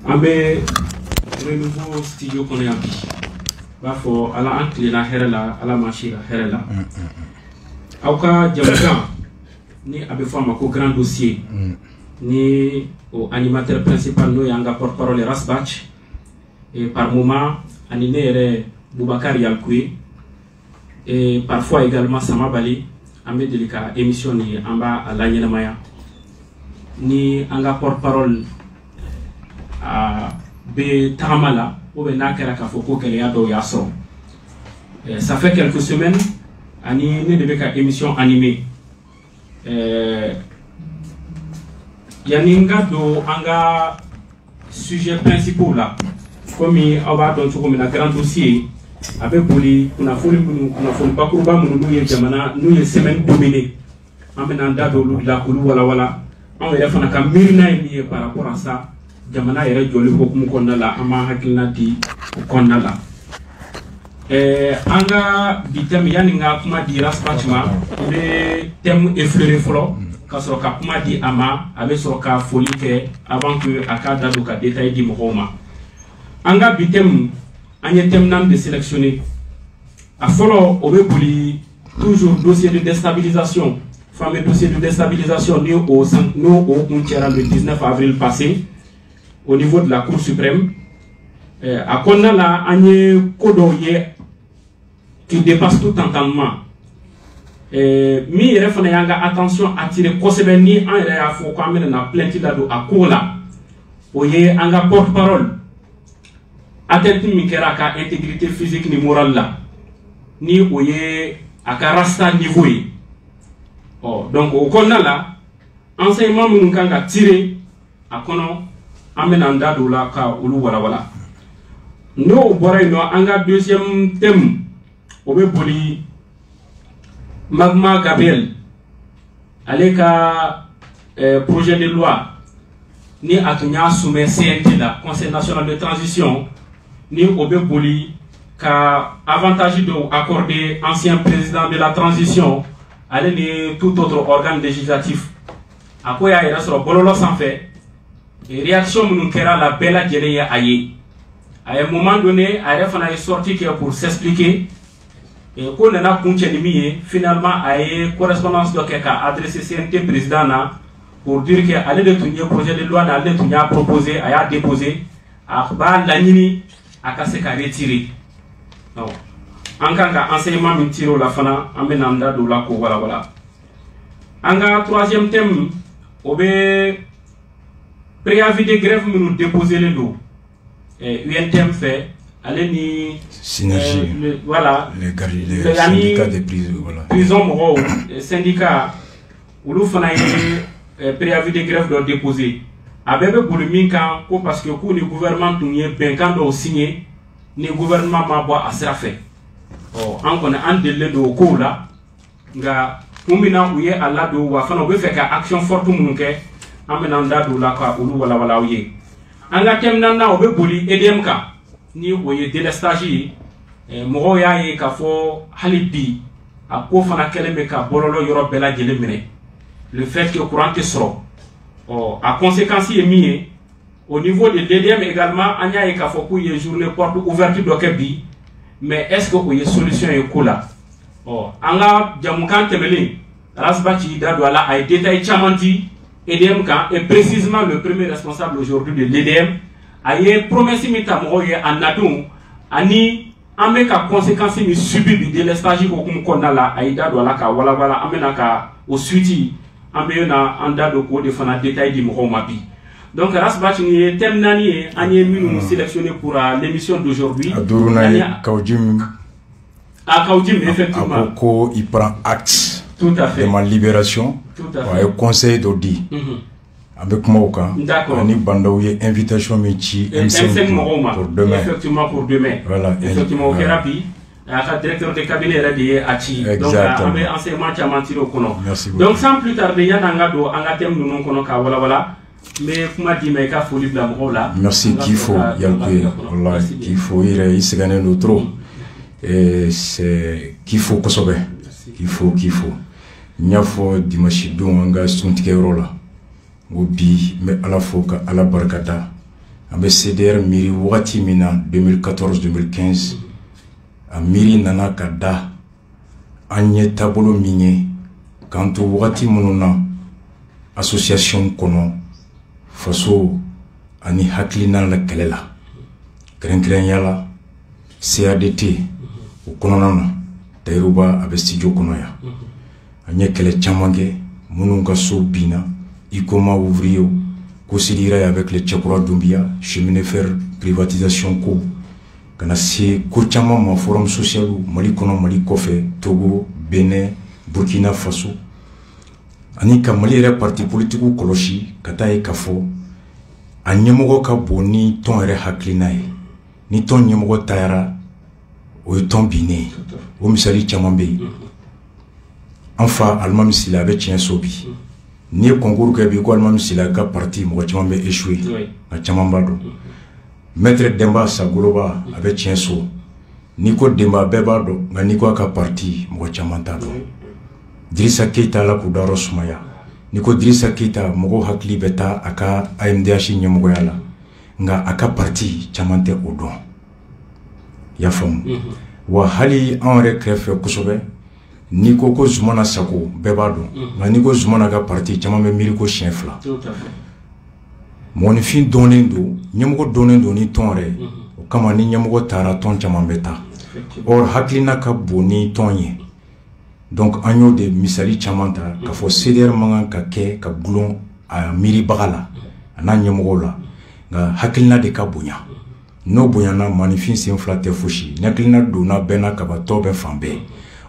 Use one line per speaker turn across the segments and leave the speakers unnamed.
an bɛ renouveau studio kɔnɔ yan bi b'a fɔ ala an tilenna hɛrɛ la ala ma si ka hɛrɛ la aw ka jamukan ni a bɛ fɔ a ma ko grand dossier ni o animateur principal n'o y'an ka porte-parole Rasbach et par moment ani ne yɛrɛ Boubacar Yankuye et parfois également Sama Bali an bɛ deli ka émission ni an b'a la ɲɛnamaya ni an ka porte-parole be tagama la ou bien n'a kɛra k'a fɔ ko gɛlɛya dɔw y'a sɔrɔ ça fait quelques semaines ani ne de bɛ ka émission animée yani n ka don an ka sujet principaux la komi aw b'a dɔn cogo min na grand dossier a bɛ boli kunnafoni bakuruba minnu n'u ye jamana n'u ye semaine dominée an bɛna an da don olu la k'olu walawala anw yɛrɛ fana ka miirina ye min ye par rapport à ça jamana yɛrɛ jɔli hokumu kɔnɔna la an b'an hakilina di o kɔnɔna la an ka bi thème yani n ka kuma di Rasbach ma n bɛ thème effleuré fɔlɔ ka sɔrɔ ka kuma di a ma a bɛ sɔrɔ ka foli kɛ avant que a k'a da don ka détail di mɔgɔw ma an ka bi thème an ye thème 4 de sélectionné a fɔlɔ o bɛ boli toujours dossier de déstabilisation fameux dossier de déstabilisation ni o kun cɛra le 19 avril passé au niveau de la Cour suprême a kɔnɔna la an ye ko dɔw ye qui dépasse tout entendement min yɛrɛ fana y'an ka attention attiré kosɛbɛ ni an yɛrɛ y'a fɔ ko an bɛna plainte la don a ko la o ye an ka porte-parole atteinte min kɛra a ka intégrité physique ni morale la ni o ye a ka rasta niveau ye donc o kɔnɔna la enseignement minnu kan ka tirer a kɔnɔ an bɛna an da don la ka olu walawala n'o bɔra yen nɔ an ka deuxième thème o bɛ boli Magma Gabriel ale ka projet de loi ni a tun y'a soumet CNT la Conseil national de transition ni o bɛ boli ka avantage dɔw accorder ancien président de la transition ale ni tout autre organe législatif a ko y'a yɛrɛ sɔrɔ bɔlɔlɔ sanfɛ réaction minnu kɛra la bɛɛ lajɛlen ye a ye a ye moment donné a yɛrɛ fana ye sortie kɛ pour s'expliquer ko nana kun cɛ ni min ye finalement a ye correspondance dɔ kɛ ka adresser CNT président na pour dire que ale de tun ye projet de loi na ale de tun y'a proposé a y'a déposé a b'a laɲini a ka se ka retirer donc an kan ka enseignement min tirer o la fana an bɛna an da don o la k'o walawala an ka troisième thème o bɛ préavis de grève minnu déposé le don UNTM fɛ ale ni
synergie
voilà
les syndicats de prison voilà
prison mɔgɔw syndicat olu fana ye préavis de grève dɔ déposé a bɛɛ bɛ boli min kan ko parce que k'u ni gouvernement tun ye bɛnkan dɔw signé ni gouvernement ma bɔ a sira fɛ an kɔni an delilen don o kow la nka kun min na u ye a ladon wa fana u bɛ fɛ ka action forte minnu kɛ an bɛna an da don o la ka olu walawala aw ye an ka thème 4 o bɛ boli EDM kan ni o ye délestage ye mɔgɔw y'a ye k'a fɔ hali bi a ko fana kɛlen bɛ ka bɔlɔlɔ yɔrɔ bɛɛ lajɛlen minɛ le fait que courant tɛ sɔrɔ a conséquence ye min ye au niveau de l'EDM également an y'a ye k'a fɔ k'u ye journée porte ouverte dɔ kɛ bi mais est-ce que o ye solution ye ko la an ka jamukan tɛmɛlen Rasbach y'i da don a la a ye détail caman di EDM kan et précisément le premier responsable aujourd'hui de l'EDM a ye promesse min ta mɔgɔw ye a nadon ani an bɛ ka conséquence min subir bi délestage hokumu kɔnɔna la a y'i da don a la ka walawala an bɛna ka o suite an bɛ na an da don k'o de fana détail di mɔgɔw ma bi donc Rasbach nin ye thème 4 ye an ye minnu sélectionné pour l'émission d'aujourd'hui
a duruna ye Kawjim
effectivement
a ko il prend acte
tout à fait
de ma libération
tout à
fait a ye conseil dɔ di an bɛ kuma o kan ani bandaw ye invitation min ci M5
mɔgɔw ma
pour demain
effectivement pour demain
voilà
effectivement o kɛra bi a ka directeur de cabinet yɛrɛ de ye a ci donc an bɛ enseignement caman tirer o kɔnɔ donc sans plus tarder yanni an ka don an ka thème ninnu kɔnɔ k'a walawala n bɛ kuma d'i ma i ka foli bila mɔgɔw la
merci Kifo Yankuye wallahi Kifo i yɛrɛ i sɛgɛnnen don trop c'est Kifo kosɛbɛ Kifo n y'a fɔ dimanche don an ka suntigɛyɔrɔ la n ko bi n bɛ Ala fo ka Ala barikada ambe CDR miri wati mina 2014-2015 a miri nana kada anye tabolo minye kanto wati mununa association kono faso ani haklina la kelela kren yala CADT o kono nana Tayruba abe studio kono ya anye kele chamange mununga so bina ikoma ouvrier considéré avec les Tchèquois Doumbia, chemin faire privatisation ko kana si ko chama ma forum social Mali kono Mali kofe Togo Bénin Burkina Faso ani ka Mali re parti politique koloshi kata e kafo anyemogo ka boni ton re haklina e ni ton nyemogo tayara o ton bine o misali chamambe enfin almam sila be tien sobi ni concours que bi ko almam sila ka parti mo chamambe échoué na chamambado maître Demba Sagoloba abe tien so ni ko Demba bebado ngani ko ka parti mo chamantado Drissa Keita la ku daro sumaya ni ko Drissa Keita mo hakli beta aka AMDH nyemogo yala nga aka parti chamante odon ya fam wa hali en recref kusobe ni ko ko Zumana Sako bebado nga ni ko Zumana ga parti chamambe miri ko chien fla tout à fait mon fin donendo nyemogo donendo ni tonre kama ni nyemogo tara ton chamambe ta or haklina ka boni tonye donc agno de misali chamanta ka fo CDR manga ka ke ka glon a miri bagala ana nyemogo la nga haklina de ka bonya no bonya na manifin sin flate fushi naklina do na bena ka ba tobe fambe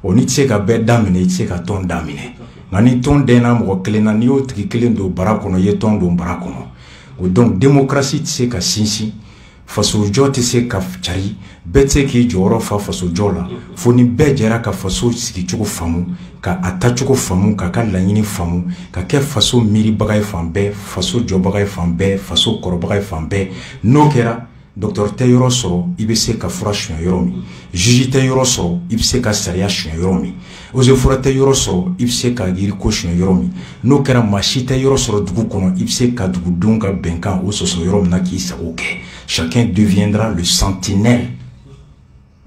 oni tse ka be damine tse ka ton damine ngani ton dena mo kelena ni o tiki kelendo barakono ye ton do barakono o donc démocratie tse ka sinsi faso jote se ka chari betse ki joro fa faso jola foni be jera ka faso siki chuko famu ka atachuko famu ka lanyini famu ka ke faso miri bagay fambe faso jo bagay fambe faso koro bagay fambe no kera Docteur Tayoro Soro, IBC ka fura shun yoromi. Juji Tayoro Soro, IBC ka saria shun yoromi. Oze fura Tayoro Soro, IBC ka giriko shun yoromi. No kera mashi Tayoro Soro dugu kono, IBC ka dugu dunga benkan o soso yoromi na ki sa oke. Chacun deviendra le sentinelle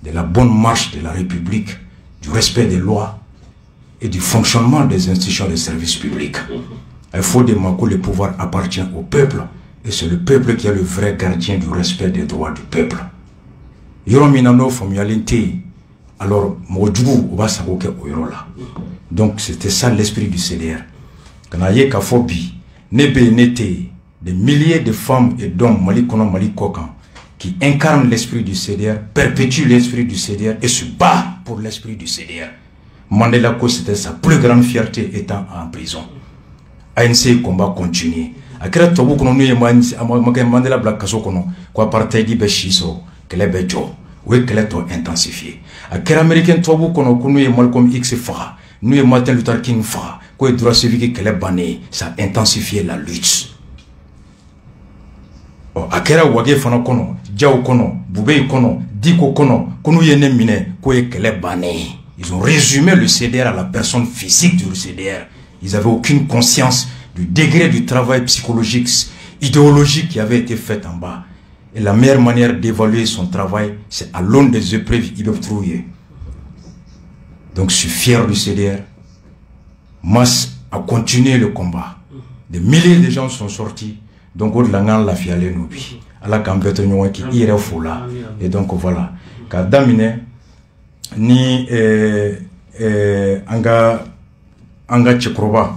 de la bonne marche de la République, du respect des lois et du fonctionnement des institutions de service public. Il faut demander que le pouvoir appartient au peuple. Et c'est le peuple qui est le vrai gardien du respect des droits du peuple. Yorominano familialité. Alors, Moudjou, va s'aboquer au Yorola. Donc, c'était ça l'esprit du CDR. Kanaye Kafobi, Nebe Nete, des milliers de femmes et d'hommes, Malikono Malikokan, qui incarnent l'esprit du CDR, perpétuent l'esprit du CDR et se battent pour l'esprit du CDR. Mandela Ko, c'était sa plus grande fierté étant en prison. ANC combat continue. Akira tobu kono nuye Mandela Black kaso kono kwa apartheid be shiso kele be jo we kele to intensifier akira américain tobu kono kunuye Malcolm X fa nuye Martin Luther King fa ko droit civique kele bané ça intensifier la lutte o akira wage fana kono jaw kono bubey kono diko kono kunuye ne mine ko kele bané. Ils ont résumé le CDR à la personne physique du CDR. Ils avaient aucune conscience du degré du travail psychologique, idéologique qui avait été fait en bas. Et la meilleure manière d'évaluer son travail, c'est à l'aune des épreuves qu'ils peuvent trouver. Donc je suis fier du CDR. Mas a continué le combat. Des milliers de gens sont sortis. Donc on l'a fialé nous. Allah kambeto qui ira foula. Et donc voilà. Kadamine ni anga Tchekroba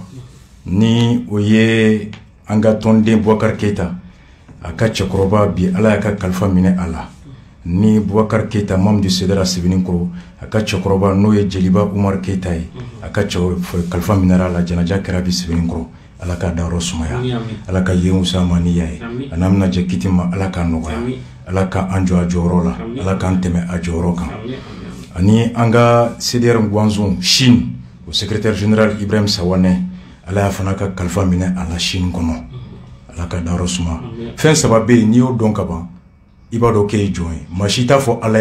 ni oye anga tonde Boubacar Keita aka Tchekroba bi ala aka kalfa mine ala ni Boubacar Keita mam du Cedera Sevininko aka Tchekroba no ye Jeliba Umar Keita aka kalfa minera la janaja karabi Sevininko ala ka daro sumaya ala ka yemusa maniya anamna jakitima ala ka noya ala ka anjo ajorola ala ka anteme ajoroka ani anga CDR Ngwanzon Chine au secrétaire général Ibrahim Sawane ala fanaka kalfa mine ala Chine kono ala ka darosuma fen sababe ni o donc aba ibado ke join machita fo ala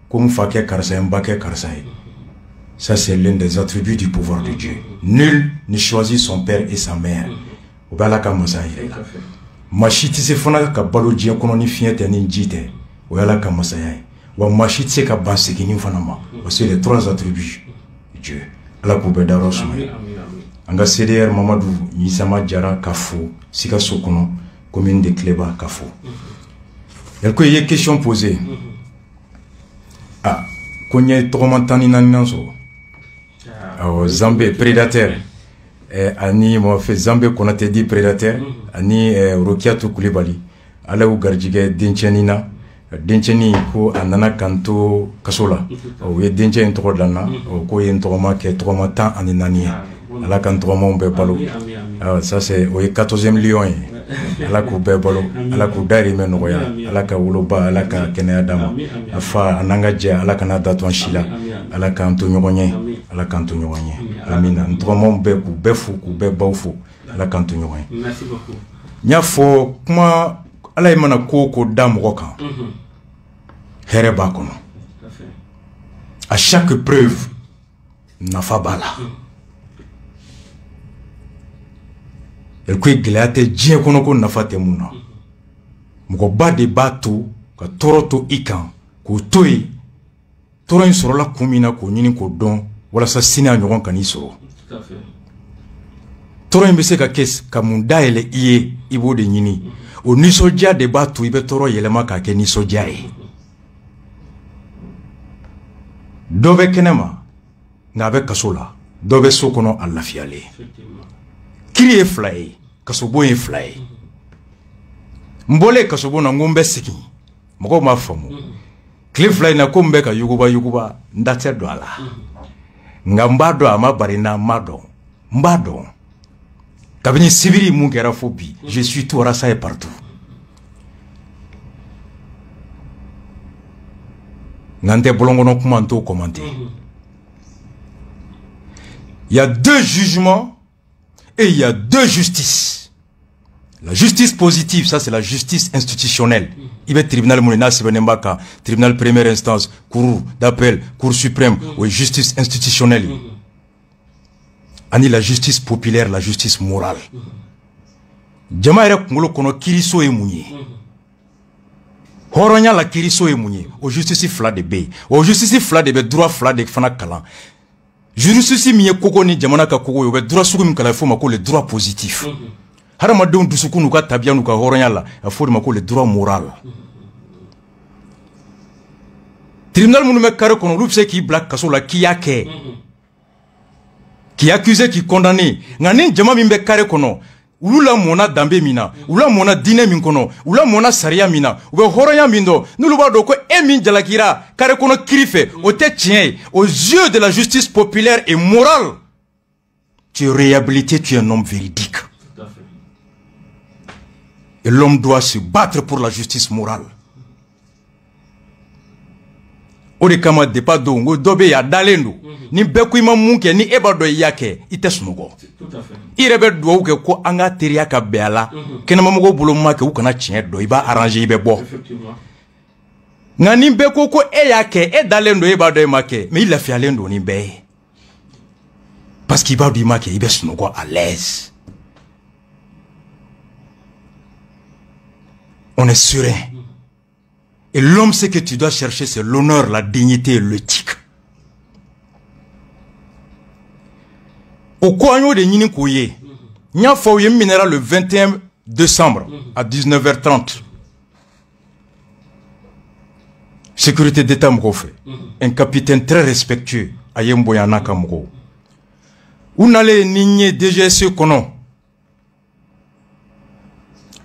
comme fake karsa mbake karsa. Ça c'est l'un des attributs du pouvoir de Dieu. Nul ne choisit son père et sa mère. Obalaka Mosaïre. machi ti se fana ka balo diɲɛ kɔnɔ ni fiɲɛ tɛ ni ji tɛ o y'ala ka masaya ye wa machi ti se ka ban seginin fana ma parce que les 3 attributs Dieu ala k'u bɛɛ dayɔrɔ suma ye an ka CDR Mamadou Ɲisama Jara ka fo Sikaso kɔnɔ commune de Cléba ka fo elle ko i ye question posée ah ko n ye tɔgɔma 14 sɔrɔ awɔ Zambe prédateur ani mo fe Zambe Konate di prédateur ani Rokiatou Koulibaly ala u garijigɛ dencɛni na dencɛni ko a nana kanto kaso la o ye dencɛ in tɔgɔ dan na ko ye n tɔgɔma kɛ tɔgɔma 14 ye ala ka n tɔgɔmaw bɛɛ balo ça c'est o ye 14e lion ye ala k'u bɛɛ balo ala k'u dahirimɛ nɔgɔya ala ka woloba ala ka kɛnɛya d'a ma a fa a n'an ka jɛ ala kana datu an si la ala k'an to ɲɔgɔn ye ala k'an to ɲɔgɔn ye amina n tɔgɔmaw bɛɛ k'u bɛɛ fo k'u bɛɛ baw fo ala k'an to ɲɔgɔn ye n y'a fɔ kuma ala ye mana ko ko da mɔgɔ kan hɛrɛ b'a kɔnɔ à chaque preuve nafa b'a la elle ko gɛlɛya tɛ diɲɛ kɔnɔ ko nafa tɛ mun na mɔgɔba de b'a to ka tɔɔrɔ to i kan k'o to yen tɔɔrɔ in sɔrɔla kun min na k'o ɲini k'o dɔn walasa sini a ɲɔgɔn kan'i sɔrɔ tɔɔrɔ in bɛ se ka kɛ ka mun dayɛlɛ i ye i b'o de ɲini o nisɔndiya de b'a to i bɛ tɔɔrɔ yɛlɛma k'a kɛ nisɔndiya ye dɔ bɛ kɛnɛ ma nka a bɛ kaso la dɔ bɛ so kɔnɔ a lafiyalen kiri ye 2 ye kasobon ye 2 ye n bɔlen kasobon na n ko n bɛ segin mɔgɔw m'a faamu tile 2 in na ko n bɛ ka yuguba yuguba n da tɛ don a la nka n b'a dɔn a ma bari na n b'a dɔn n b'a dɔn kabini sibiri mun kɛra fo bi je suis tout rasa et partout nka n tɛ bɔlɔnkɔnɔ kuma n t'o commenter il y a 2 jugements et il y a 2 justices. La justice positive, ça c'est la justice institutionnelle. Il y a tribunal Moulina Sebenembaka, tribunal première instance, cour d'appel, cour suprême, ou justice institutionnelle. Ani la justice populaire, la justice morale. Jama ere kungolo kono kiriso e munye. Horonya la kiriso e munye. O justice fla de be. O justice fla de be droit fla de fana kalan. Justice mi ye koko ni jamana ka koko yo be droit sugu mi kala fo ma ko le droit positif. Harama don dusukunu ka tabiya nu ka horonya la afo ma ko le droit moral. Tribunal munu me kare kono lu se ki black kaso la ki yake. Qui accusé, qui condamné. Ngani jama mi be kare kono. Ulula mona dambe mina, ulula mona dine min kono, ulula mona saria mina, ube horonya mindo, nuluba doko emin jalakira, kare kono kirife, ote tien, aux yeux de la justice populaire et morale. Tu es réhabilité, tu es un homme véridique. Et l'homme doit se battre pour la justice morale. Ode kama depa dongo dobe ya dalendo ni beku ima munke ni ebado yake itesunugo irebe do ke ko anga teriya ka beala kenama mugo bulo make u kana cien do iba arranger ibe bo ngani beku ko yake e dalendo ebado make mais il a fait alendo ni be parce qu'il va du make ibe sunugo à l'aise. On est serein. Et l'homme, ce que tu dois chercher, c'est l'honneur, la dignité et l'éthique. Au Kouagno de Nini Kouye, Nya Fouye Minera le 21 décembre à 19h30. Sécurité d'État Mkofe. Un capitaine très respectueux, Ayem Boyanaka Mko. Où n'allez Nigné DGSE Kono?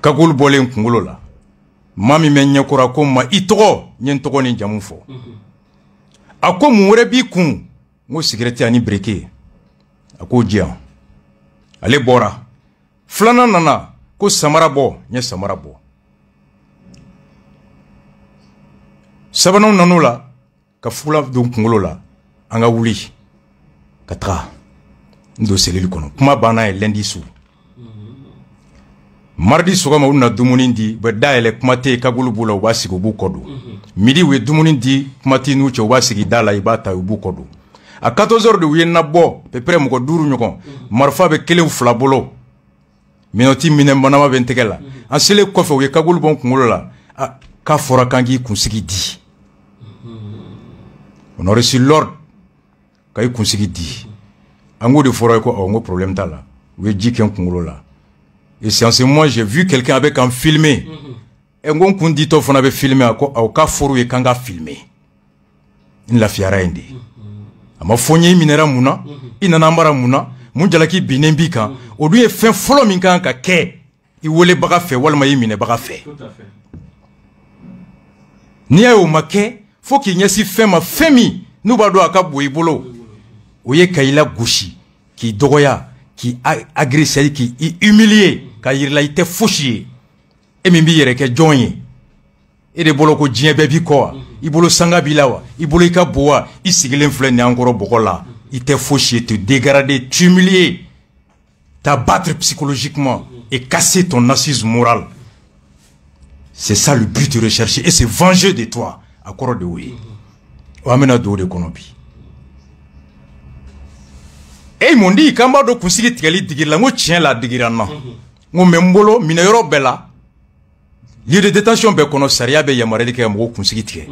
Kagoul Bolé Mkungolola. Mami me nyakura ko ma itogo nyentogo ni jamu fo ako muwere bi kun ngo sigareti ani breke ako dia ale bora flana nana ko samara bo nye samara bo sabano nanula ka fula do kungolo la anga wuli katra ndo selili kono kuma bana e lundi sou mardi sogama una dumunindi be daele kumate kagulu bula ubasi kubu kodu midi we dumunindi kumati nuche ubasi gidala ibata ubu kodu a 14h de wiena bo pe près mo duru nyoko marfa be kele flabolo minoti minɛ banama bɛ n tɛgɛ la an selen kɔfɛ u ye kabulu bɔ n kunkolo la k'a fɔra k'an k'i kunsigi di on aurait reçu l'ordre k'a i kunsigi di an k'o de fɔra ye ko n ko problème t'a la u ye ji kɛ n kunkolo la et c'est en ce moment j'ai vu quelqu'un avec un filmer et n ko n kun ditɔ fana bɛ filmer a ko k'a fɔra u ye k'an ka filmer n lafiyara yen de a ma fɔ n ye i minɛra mun na i nana an bara mun na mun jalaki binnen b'i kan o dun ye fɛn fɔlɔ min kan ka kɛ i welebaga fɛ walima i minɛbaga fɛ n'i y'a ye o ma kɛ fo k'i ɲɛsin fɛn ma fɛn min n'u b'a dɔn a ka bon i bolo o ye ka i lagosi k'i dɔgɔya k'i agresser k'i humilier ka yirila i tɛ fosi ye e min b'i yɛrɛ kɛ jɔn ye e de bolo ko diɲɛ bɛɛ b'i kɔ wa i bolo sanga b'i la wa i bolo i ka bon wa i sigilen filɛ nin an kɔrɔ bɔgɔ la i tɛ fosi ye te dégrader t'humilier t'abattre psychologiquement et casser ton assise morale. C'est ça le but de rechercher et c'est venger de toi à kɔrɔ de o ye o amena do de kɔnɔ bi e mun di k'an b'a dɔn kunsigi tigɛli digirila n ko tiɲɛ la digira n na n ko mɛ n bolo minɛyɔrɔ bɛɛ la lieu de détention bɛɛ kɔnɔ sariya bɛ yamaruyali kɛ ka mɔgɔw kunsigi tigɛ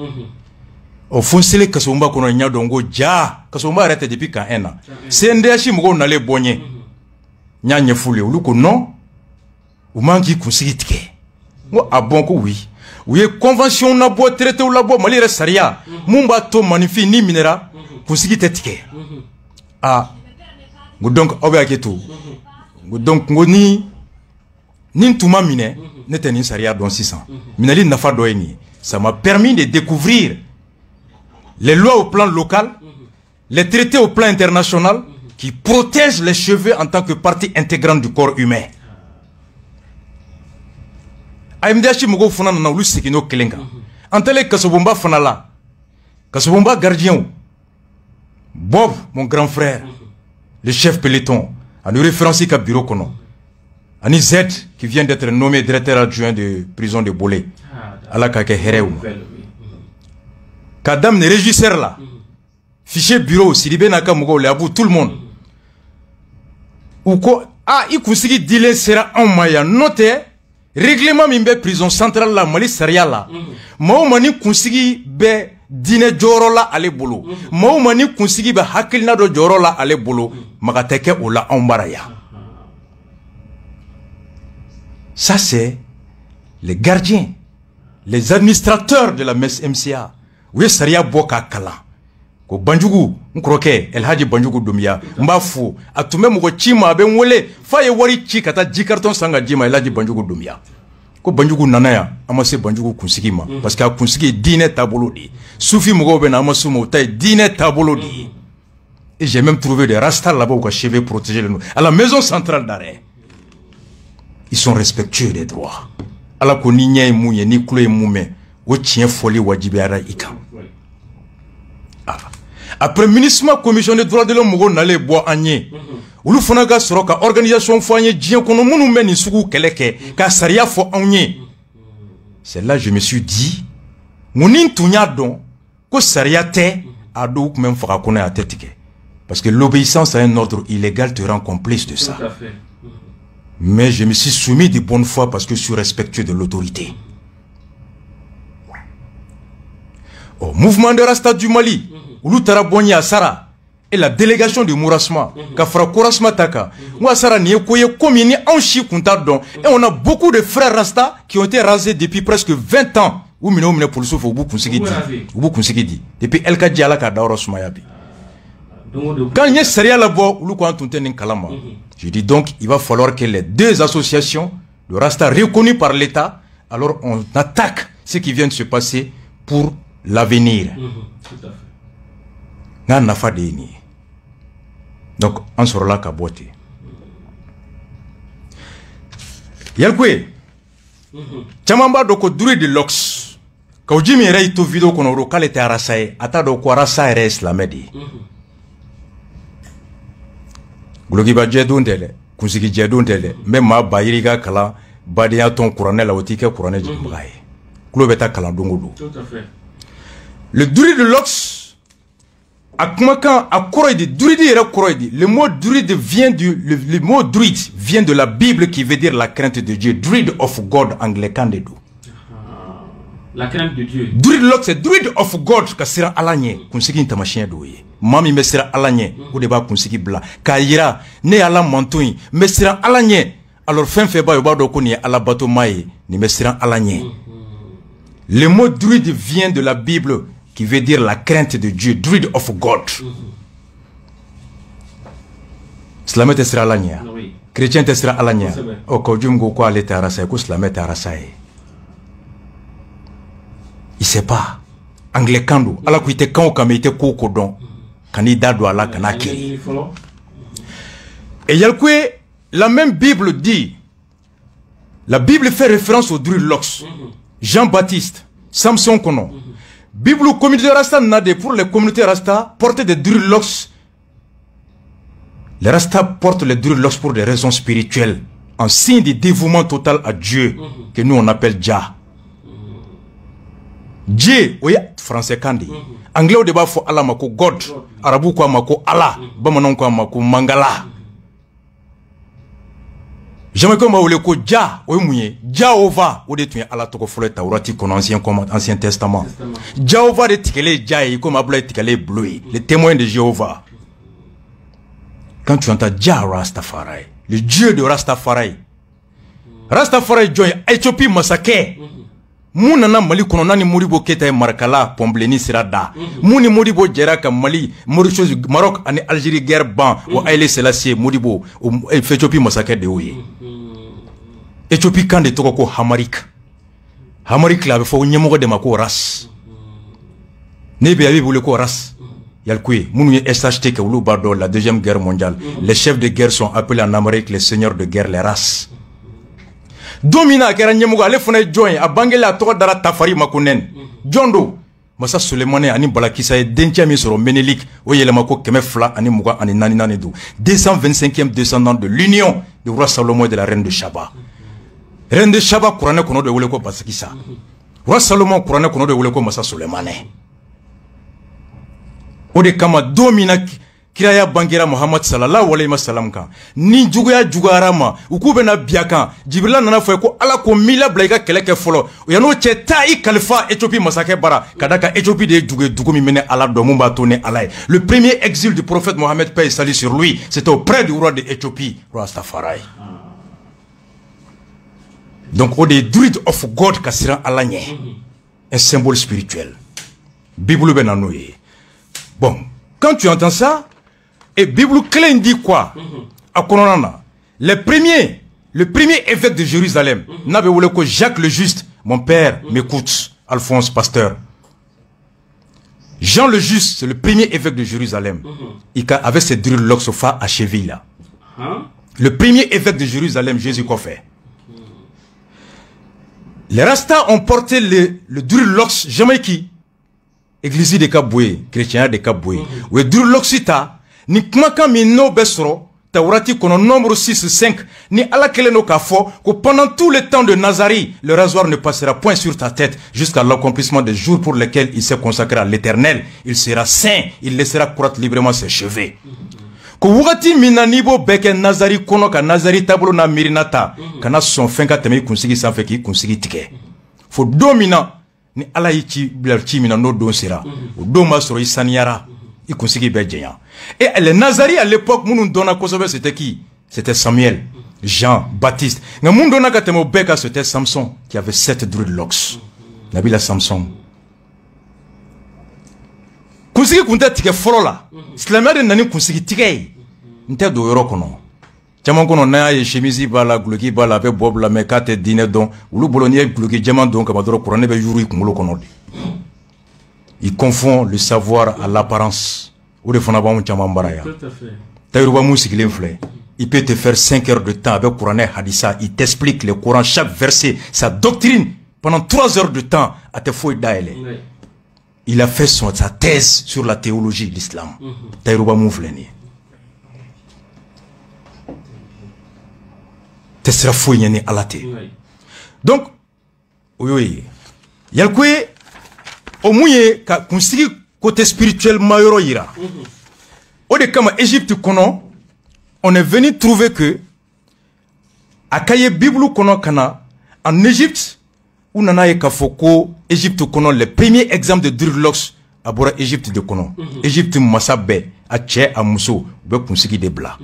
ɔ fo n selen kasonba kɔnɔ n y'a dɔn n ko jaa kasonba yɛrɛ tɛ depuis kan 1 na CNDH mɔgɔw nalen bɔ n ye n y'a ɲɛf'u ye olu ko non u man k'i kunsigi tigɛ n ko a bon ko oui u ye convention labɔ traité labɔ Mali yɛrɛ sariya mun b'a to manifin ni minɛra kunsigi tɛ tigɛ n ko donc aw bɛ hakɛ to n ko donc n ko ni n tun ma minɛ ne tɛ nin sariya dɔn sisan minɛli nafa dɔ ye nin ye ça m'a permis de découvrir les lois au plan local les traités au plan international qui protègent les cheveux en tant que partie intégrante du corps humain. AMDH mɔgɔw fana nana olu segin n'o kelen kan an taalen Kasobonba fana la Kasobonba gardien Bob mon grand frère le chef peloton en référence ka bureau kɔnɔ ani Z qui vient d'être nommé directeur adjoint de prison de Bolé ala ka kɛ hɛrɛ u ma ka daminɛ régisseur la fichier bureau Sidibé n'a ka mɔgɔw la abu tout le monde u ko i kunsigi dilen sera anw ma yan n'o tɛ règlement min bɛ prison centrale la Mali sariya la maa o maa ni kunsigi bɛ diinɛ jɔyɔrɔ la ale bolo maa o maa ni kunsigi bɛ hakilina dɔ jɔyɔrɔ la ale bolo maga tɛ kɛ o la anw bara yan ça c'est les gardiens les administrateurs de la MCA u ye sariya bɔ k'a kalan ko Banjugu n kɔrɔkɛ Elhaji Banjugu Dunbiya n b'a fo a tun bɛ mɔgɔ ci ma a bɛ n wele f'a ye wari ci ka taa ji carton san ka di ma Elhaji Banjugu Dunbiya ko Banjugu nana yan an ma se Banjugu kunsigi ma parce que a kunsigi ye diinɛ taabolo de ye sufi mɔgɔw bɛ na an ma s'u ma u ta ye diinɛ taabolo de ye et j'ai même trouvé des rastas là-bas u ka cheveux protégés à la maison centrale d'arrêt ils sont respectueux des droits ala ko ni ɲɛ ye mun ye ni tulo ye mun mɛn o tiɲɛ fɔli wajibiyara i kan après ministre commission des droits de l'homme mɔgɔw nalen bɔ an ye olu fana ka sɔrɔ ka organisation fɔ an ye diɲɛ kɔnɔ minnu bɛ nin sugu kɛlɛ kɛ ka sariya fɔ anw ye c'est là je me suis dit mun ni tun y'a dɔn ko sariya tɛ a dɔw tun bɛ n faga kɔnɔ a tɛ tigɛ parce que l'obéissance à un ordre illégal te rend complice de ça mais je me suis soumis de bonne foi parce que je suis respectueux de l'autorité. Au mouvement de Rasta du Mali olu taara bɔ n ye a sara et la délégation de Mourasma ka fara Kourasma ta kan n ko a sara nin ye ko ye ko min ni anw si kun t'a dɔn et on a beaucoup de frères Rasta qui ont été rasés depuis presque 20 ans u minɛ o minɛ policiers fɛ u b'u kunsigi di depuis El Kadji ala k'a dayɔrɔ sumaya bi quand n ye sariya labɔ olu ko an tun tɛ nin kalama je dis donc il va falloir que les deux associations de Rasta reconnues par l'État alors on attaque ce qui vient de se passer pour l'avenir. N'a nafa de ni donc on sɔrɔla ka bɔ ten Yalkoué caman b'a dɔn ko Duri de Lux ka o ji min yɛrɛ y'i to vidéo kɔnɔ o don k'ale tɛ arasa ye a t'a dɔn ko arasa yɛrɛ ye silamɛ de ye gulokiba jɛdon tɛ dɛ kunsigi jɛdon tɛ dɛ n bɛ maa ba yiri ka kalan badenya tɔn kuranɛ la o t'i kɛ kuranɛ jiginbaga ye tulo bɛ taa kalan don o don le Duri de Lux Le mot druide vient le mot druide vient de la Bible qui veut dire la crainte de Dieu. Druid of God anglican de do.
La crainte de Dieu.
Druid lok c'est druid of God ka sira alanye kunsiki ntamashien do ye. Mami me sira alanye o de ba kunsiki bla. Ka yira ne ala mantoyi me sira alanye. Alors fin fait ba yo ba do ko ni ala bato maye ni me sira alanye. Le mot druide vient de la Bible qui veut dire la crainte de Dieu, druid of God. Slamé te sera alanya. Chrétien te sera alanya. O ko jum go ko ale te arasa ko slamé te arasa. Il sait pas. Anglican do ala ko ite kan o kam ite ko ko don. Kanida do ala kanaki. Et yalkwe la même Bible dit, la Bible fait référence au druid Lox. Jean-Baptiste, Samson Kono. Bible communauté Rasta Nade pour les communautés Rasta portent des druids. Les Rasta portent les druids pour des raisons spirituelles, en signe de dévouement total à Dieu, que nous on appelle Jah. Dieu, oui, français kandi. Anglais au débat faut Allah mako God, arabu quoi mako Allah, bamanon quoi mako Mangala. Jamais comme on le ko Jah, oui mouye, Jahova, ou de tu ala toko fole taurati kon ancien testament. Jahova de tikele Jah, comme abla tikele bleu, les témoins de Jéhovah. Quand tu entends Jah Rastafari, le Dieu de Rastafari, Rastafari join Éthiopie massacre. Mounana Mali kononani moribo keta marakala pombleni sirada. Mouni moribo jeraka Mali Mauritius Maroc ani Algérie guerre ban ou Haïlé Sélassié moribo Éthiopie massacre de ouye. Éthiopie kan de toko Hamarik. Hamarik la fo nyemogo de mako ras. Nebe abi bule ko ras. Yalkoué mounu SHT ke wulu bardo la deuxième guerre mondiale. Les chefs de guerre sont appelés en Amérique les seigneurs de guerre les races. Domina kera nyemugo ale fona join a bangela to dara tafari makunen jondo masa Sulemane ani balakisa e dentia mi soro Menelik o yelema ko keme fla ani muga ani nani nani do 225e descendant de l'union du roi Salomon et de la reine de Shaba. Reine de Shaba Qur'an kono de wole ko basakisa. Roi Salomon Qur'an kono de wole ko masa Sulemane. O de kama domina Kiraya bangira Muhammad sallallahu alayhi wa sallam kan ni juguya jugarama ukube na biakan Jibril nana fo ko ala ko mila blaika keleke folo yano che tai khalifa Éthiopie masake bara kadaka Éthiopie de jugu mi mene ala do mumba tourner alay. Le premier exil du prophète Mohammed paix et salut sur lui, c'était auprès du roi de Éthiopie, roi Rastafari. Donc au des druids of God kasira alanye, un symbole spirituel. Bible benanoye. Bon, quand tu entends ça, et Bible clé dit quoi? À Koronana, le premier évêque de Jérusalem, n'avait voulu que Jacques le Juste, mon père m'écoute, Alphonse Pasteur. Jean le Juste, c'est le premier évêque de Jérusalem. Il avait ses druids loxopha à cheville là. Le premier évêque de Jérusalem, Jésus quoi fait? Les Rastas ont porté le druid lox jamais qui? Église de Kaboué, chrétien de Kaboué. Le druid loxita. Ni kumaka mi no besro taurati kono nombre 6 5 ni ala keleno ka fo que pendant tout le temps de Nazari le rasoir ne passera point sur ta tête jusqu'à l'accomplissement des jours pour lesquels il s'est consacré à l'Éternel. Il sera saint, il laissera croître librement ses cheveux. Ko wugati minanibo beke Nazari kono ka Nazari tablo na mirinata kana son fin ka temi kunsigi sanfe ki kunsigi tike. Fo domina ni ala yichi blarchi mina no don sera o doma soro isaniara. Et les Nazaris à l'époque, c'était qui? C'était Samuel, Jean, Baptiste. C'était Samson qui avait 7 druids lox. Nabila Samson. Kunsigi kunta tike folo la. Slamade nani kunsigi tike. Nte do yoro kono. Chaman kono na ye chemisi bala gluki bala be bob la mekate dîner don. Ulu bolonier gluki jaman don kabadoro kurane be yuru ikumulo kono. Il confond le savoir à l'apparence. Il peut te faire 5 heures de temps avec Coran et Hadissa. Il t'explique le Coran, chaque verset, sa doctrine, pendant 3 heures de temps à te fouiller d'aile. Il a fait sa thèse sur la théologie de l'islam. Taïrouba Moufleni. Tu seras fouillé à la tête. Donc, oui, il y a le au mouillé, côté spirituel mayoro ira. Au de kama Égypte kono, on est venu trouver que à Kaye Bible kono kana en Égypte où nana ye kafoko Égypte kono le premier exemple de dreadlocks à bora Égypte de kono. Égypte masabe a tche a muso be kunsiki de bla.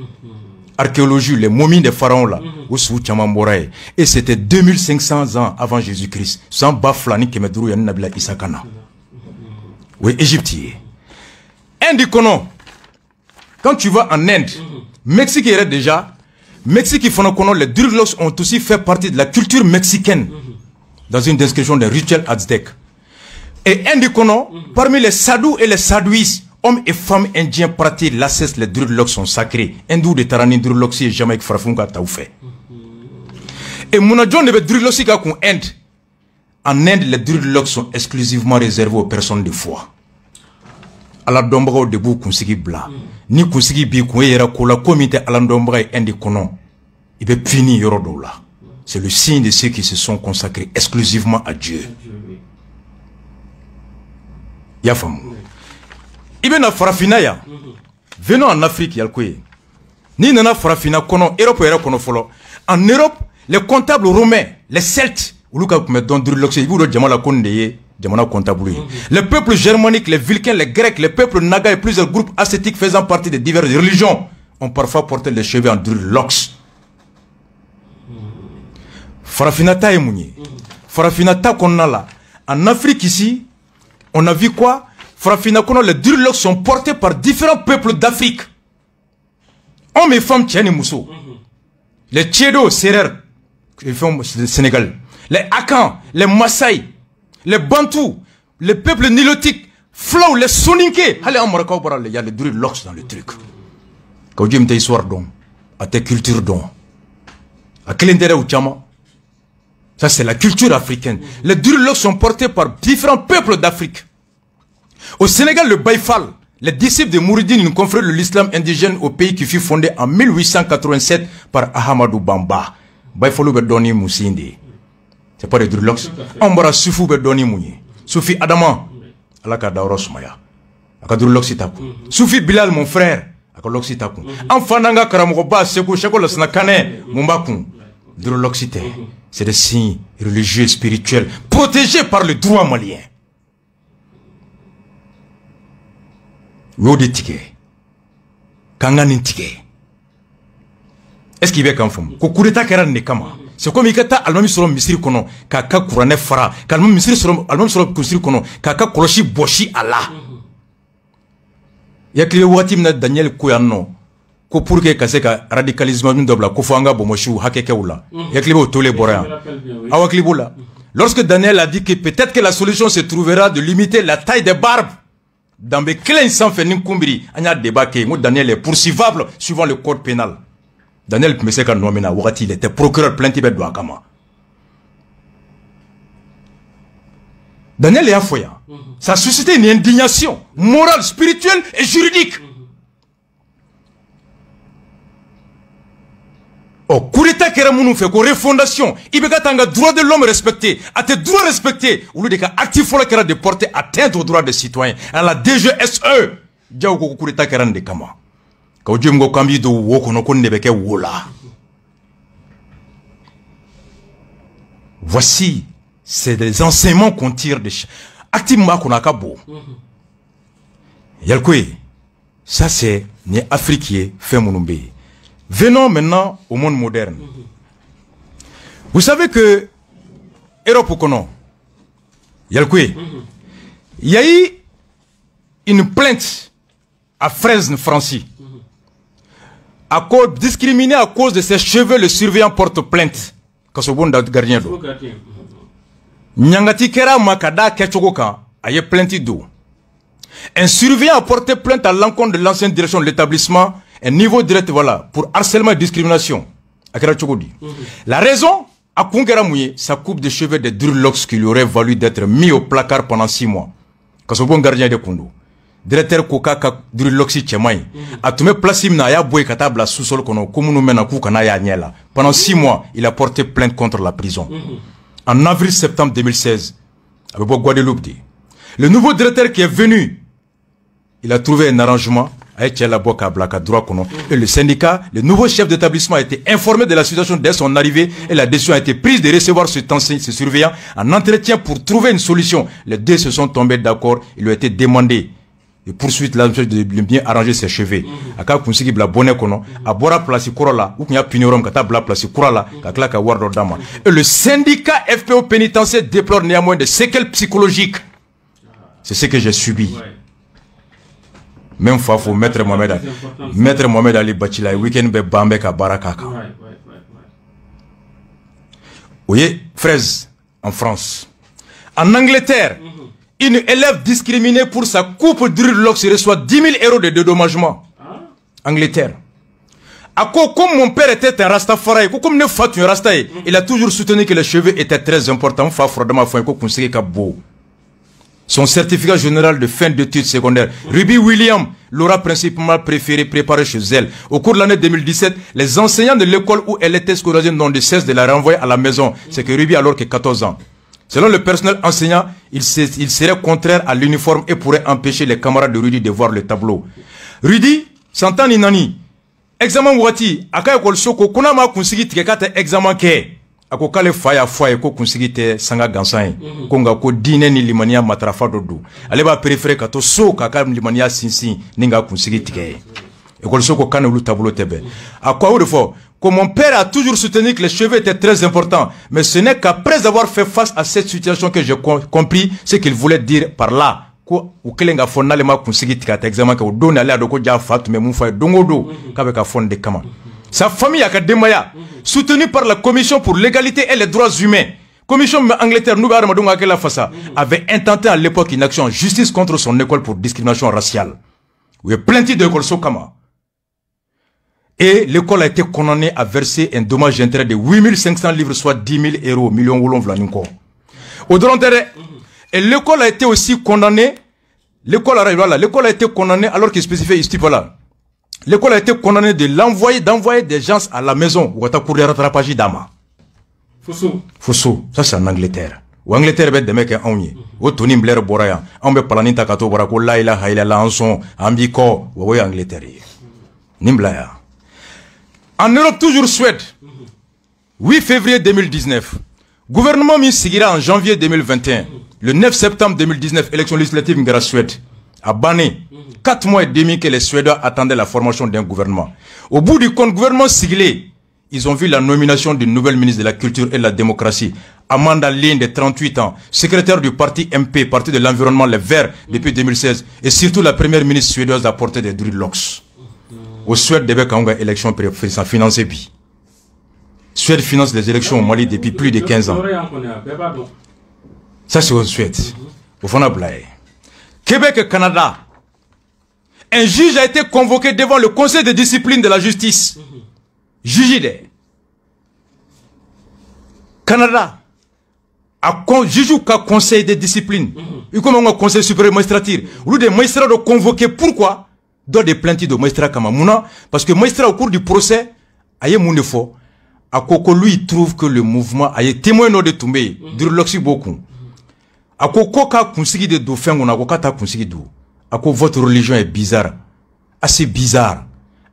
Archéologie, les momies des pharaons là, où sous Chamamborae. Et c'était 2500 ans avant Jésus-Christ. Sans baflani kemedrou yani nabila Isakana. Oui, Égyptien. Inde kono. Quand tu vas en Inde, Mexique est déjà. Mexique, les dreadlocks ont aussi fait partie de la culture mexicaine. Dans une description d'un rituel aztèque. Et Inde kono, parmi les sadous et les sadouis, hommes et femmes indiens pratiquent l'inceste, les dreadlocks sont sacrés. Hindou de Tarani, dreadlocks et Jamaïque Frafunga Taoufé. Et Mounadjon de dreadlocks en Inde. En Inde, les dreadlocks sont exclusivement réservés aux personnes de foi. Ala dombaga debu kunsigi bla. Ni kunsigi bi kun yera kola komite ala dombaga Inde kono. Il peut finir yorodola. C'est le signe de ceux qui se sont consacrés exclusivement à Dieu. Yafam. Ibena Farafinaya. Venons en Afrique, Yalkoye. Ni nana Farafina kono, Europe era kono folo. En Europe, les comptables romains, les Celtes, Uluka Kumedon Dreadlocks, ils voulaient Djamala Kondeye, Djamala Comptable. Les peuples germaniques, les Vulcains, les Grecs, les peuples Naga et plusieurs groupes ascétiques faisant partie de diverses religions ont parfois porté les cheveux en dreadlocks. Farafinata et Mounié. Farafinata qu'on a là. En Afrique ici, on a vu quoi? Farafinakono, les dreadlocks sont portés par différents peuples d'Afrique. Hommes et femmes tiennent Mousso. Les Tchédo, Serer, les femmes du Sénégal. Les Akans, les Maasai, les Bantous, les peuples nilotiques, Flow, les Soninké. Allez, en Morocco, il y a les dreadlocks dans le truc. Quand Dieu me dit histoire don, à tes cultures don, à quel intérêt ou Tchama? Ça, c'est la culture africaine. Les dreadlocks sont portés par différents peuples d'Afrique. Au Sénégal, le Baïfal, les disciples de Mouridine, une confrérie de l'islam indigène au pays qui fut fondé en 1887 par Ahmadou Bamba. Baïfalou Bedoni Moussindi. C'est pas des dreadlocks. Ambara Soufou Bedoni Mouni. Soufi Adama. Alaka Daoro Soumaya. Aka dreadlocks itaku. Soufi Bilal, mon frère. Aka dreadlocks itaku. Enfananga Karamokoba, Sekou, Cheko Lasnakane, Mumbaku. Dreadlocks ite. C'est des signes religieux et spirituels protégés par le droit malien. Wodi tike. Kanganin tike. Est-ce qu'il veut qu'un femme? Kokureta kera ne kama. C'est comme il kata almami solo misiri kono. Kaka kurane fara. Kalmami misiri solo almami solo kusiri kono. Kaka koloshi boshi Allah. Yakliwe wati mna Daniel Kouyano. Ko pour que kase ka radicalisme min dobla ko fanga bomoshu hakeke wula. Yakliwe tole boran. Awakliboula. Lorsque Daniel a dit que peut-être que la solution se trouvera de limiter la taille des barbes. Dans mes clés sans faire n'imkumbiri, il y a débat que Daniel est poursuivable suivant le code pénal. Daniel Pmeseka Nomena Wati, il était procureur plaintif de Douakama. Daniel est affoya. Ça a suscité une indignation morale, spirituelle et juridique. Oh, coup d'état qui est fait, refondation, il y a un droit de l'homme respecté, à tes droits respectés, ou le cas actif pour la de porter atteinte aux droits des citoyens, à la DGSE, Diaou coup d'état qui est de Kama. Quand Dieu m'a cambi de Wokonoko Nebeke Wola. Voici, c'est des enseignements qu'on tire de activement qu'on a kabo. Yalkoué, ça c'est ni Africain fait mon Venons maintenant au monde moderne. Vous savez que Europe kono, Yalkoué, il y a eu une plainte à Fresnes, Francie. À cause discriminé à cause de ses cheveux, le surveillant porte plainte. Quand ce bon gardien d'eau. Nyangati kera makada kechogoka aye plainte d'eau. Un surveillant a porté plainte à l'encontre de l'ancienne direction de l'établissement, un niveau direct voilà pour harcèlement et discrimination. La raison à Kungera Mouye, sa coupe de cheveux de dreadlocks qui lui aurait valu d'être mis au placard pendant 6 mois. Quand ce bon gardien de Kondo. Directeur Koka ka dreadlocks Tchemay. A tout me placé na ya boy katabla sous-sol kono komunu mena ku kana ya nyela. Pendant 6 mois, il a porté plainte contre la prison. En avril-septembre 2016, avec Guadeloupe dit. Le nouveau directeur qui est venu il a trouvé un arrangement avec Tchelaboka Blaka droit kono. Et le syndicat, le nouveau chef d'établissement a été informé de la situation dès son arrivée et la décision a été prise de recevoir ce surveillant en entretien pour trouver une solution. Les deux se sont tombés d'accord, il lui a été demandé de poursuite là de bien arranger ses cheveux. Aka kunsiki bla bonnet kono, a bora place korola ou knya pinorom kata bla place korola ka klaka wardo dama. Et le syndicat FPO pénitentiaire déplore néanmoins des séquelles psychologiques. C'est ce que j'ai subi. Même fois, il faut mettre Mohamed Ali Bachila, week-end, Bambe, Barakaka. Vous voyez, fraise, en France. En Angleterre, une élève discriminée pour sa coupe dreadlocks reçoit 10 000 € de dédommagement. Angleterre. Comme mon père était un Rastafari, comme ne fait un Rastaï, il a toujours soutenu que les cheveux étaient très importants. Son certificat général de fin d'études secondaires, Ruby Williams l'aura principalement préféré préparer chez elle. Au cours de l'année 2017, les enseignants de l'école où elle était scolarisée n'ont de cesse de la renvoyer à la maison. C'est que Ruby alors que 14 ans. Selon le personnel enseignant, il serait contraire à l'uniforme et pourrait empêcher les camarades de Rudy de voir le tableau. Rudy, s'entend Nani, examen Wati, aka école soko, konama kunsigi tikekate examen ke. Ako kale faya ko kunsigi te sanga gansan konga ko dine ni limania matrafa dodo ale ba préférer ka to so ka limania sinsin ninga kunsigi tike e ko so ko kanulu tableau tebe akwa ou fo comme mon père a toujours soutenu que les cheveux étaient très importants, mais ce n'est qu'après avoir fait face à cette situation que j'ai compris ce qu'il voulait dire par là. Ko ukelenga fonna le ma kunsigi tika examen ka do na le adoko ja fatu me mun fa dongodo ka be ka fonde kama. Sa famille Akademaya, soutenue par la Commission pour l'égalité et les droits humains, Commission Angleterre, avait intenté à l'époque une action en justice contre son école pour discrimination raciale. Il y a plein d'écoles Sokama. Et l'école a été condamnée à verser un dommage d'intérêt de 8500 livres, soit 10 000 €, millions de Au-delà, et l'école a été aussi condamnée, l'école a été condamnée alors qu'il spécifiait ici là. L'école a été condamnée d'envoyer des gens à la maison pour les rattrapages d'Ama. Fosso. Ça c'est en Angleterre. Ou Angleterre bet de mecs en y. Ou Tony Blair Boraya. On be planita kato borako la ila haila lanson. Ambiko. Ou Angleterre. Nimblaya. En Europe, toujours Suède. 8 février 2019. Gouvernement mis Sigira en janvier 2021. Le 9 septembre 2019, élection législative en Suède. A banné 4 mois et demi que les Suédois attendaient la formation d'un gouvernement. Au bout du compte, gouvernement siglé, ils ont vu la nomination d'une nouvelle ministre de la Culture et de la Démocratie, Amanda Lind, de 38 ans, secrétaire du parti MP, parti de l'environnement, les Verts, depuis 2016, et surtout la première ministre suédoise à porter des dreadlocks. Au Suède, début quand on a élection financée. Suède finance les élections au Mali depuis plus de 15 ans. Ça c'est au Suède. Au fond, Québec et Canada. Un juge a été convoqué devant le conseil de discipline de la justice. Juge Canada. Juge ou conseil de discipline. Il comme un conseil supérieur magistrature. Ou des magistrats de convoquer. Pourquoi? Dans des plaintes de magistrats comme Mouna. Parce que magistrat au cours du procès, aïe moun defo. À Koko lui il trouve que le mouvement aïe témoin de Toumé. Durloxi beaucoup. À Koko ka kunsigi de dauphin on a kokata kunsigi do. Votre religion est bizarre, assez bizarre,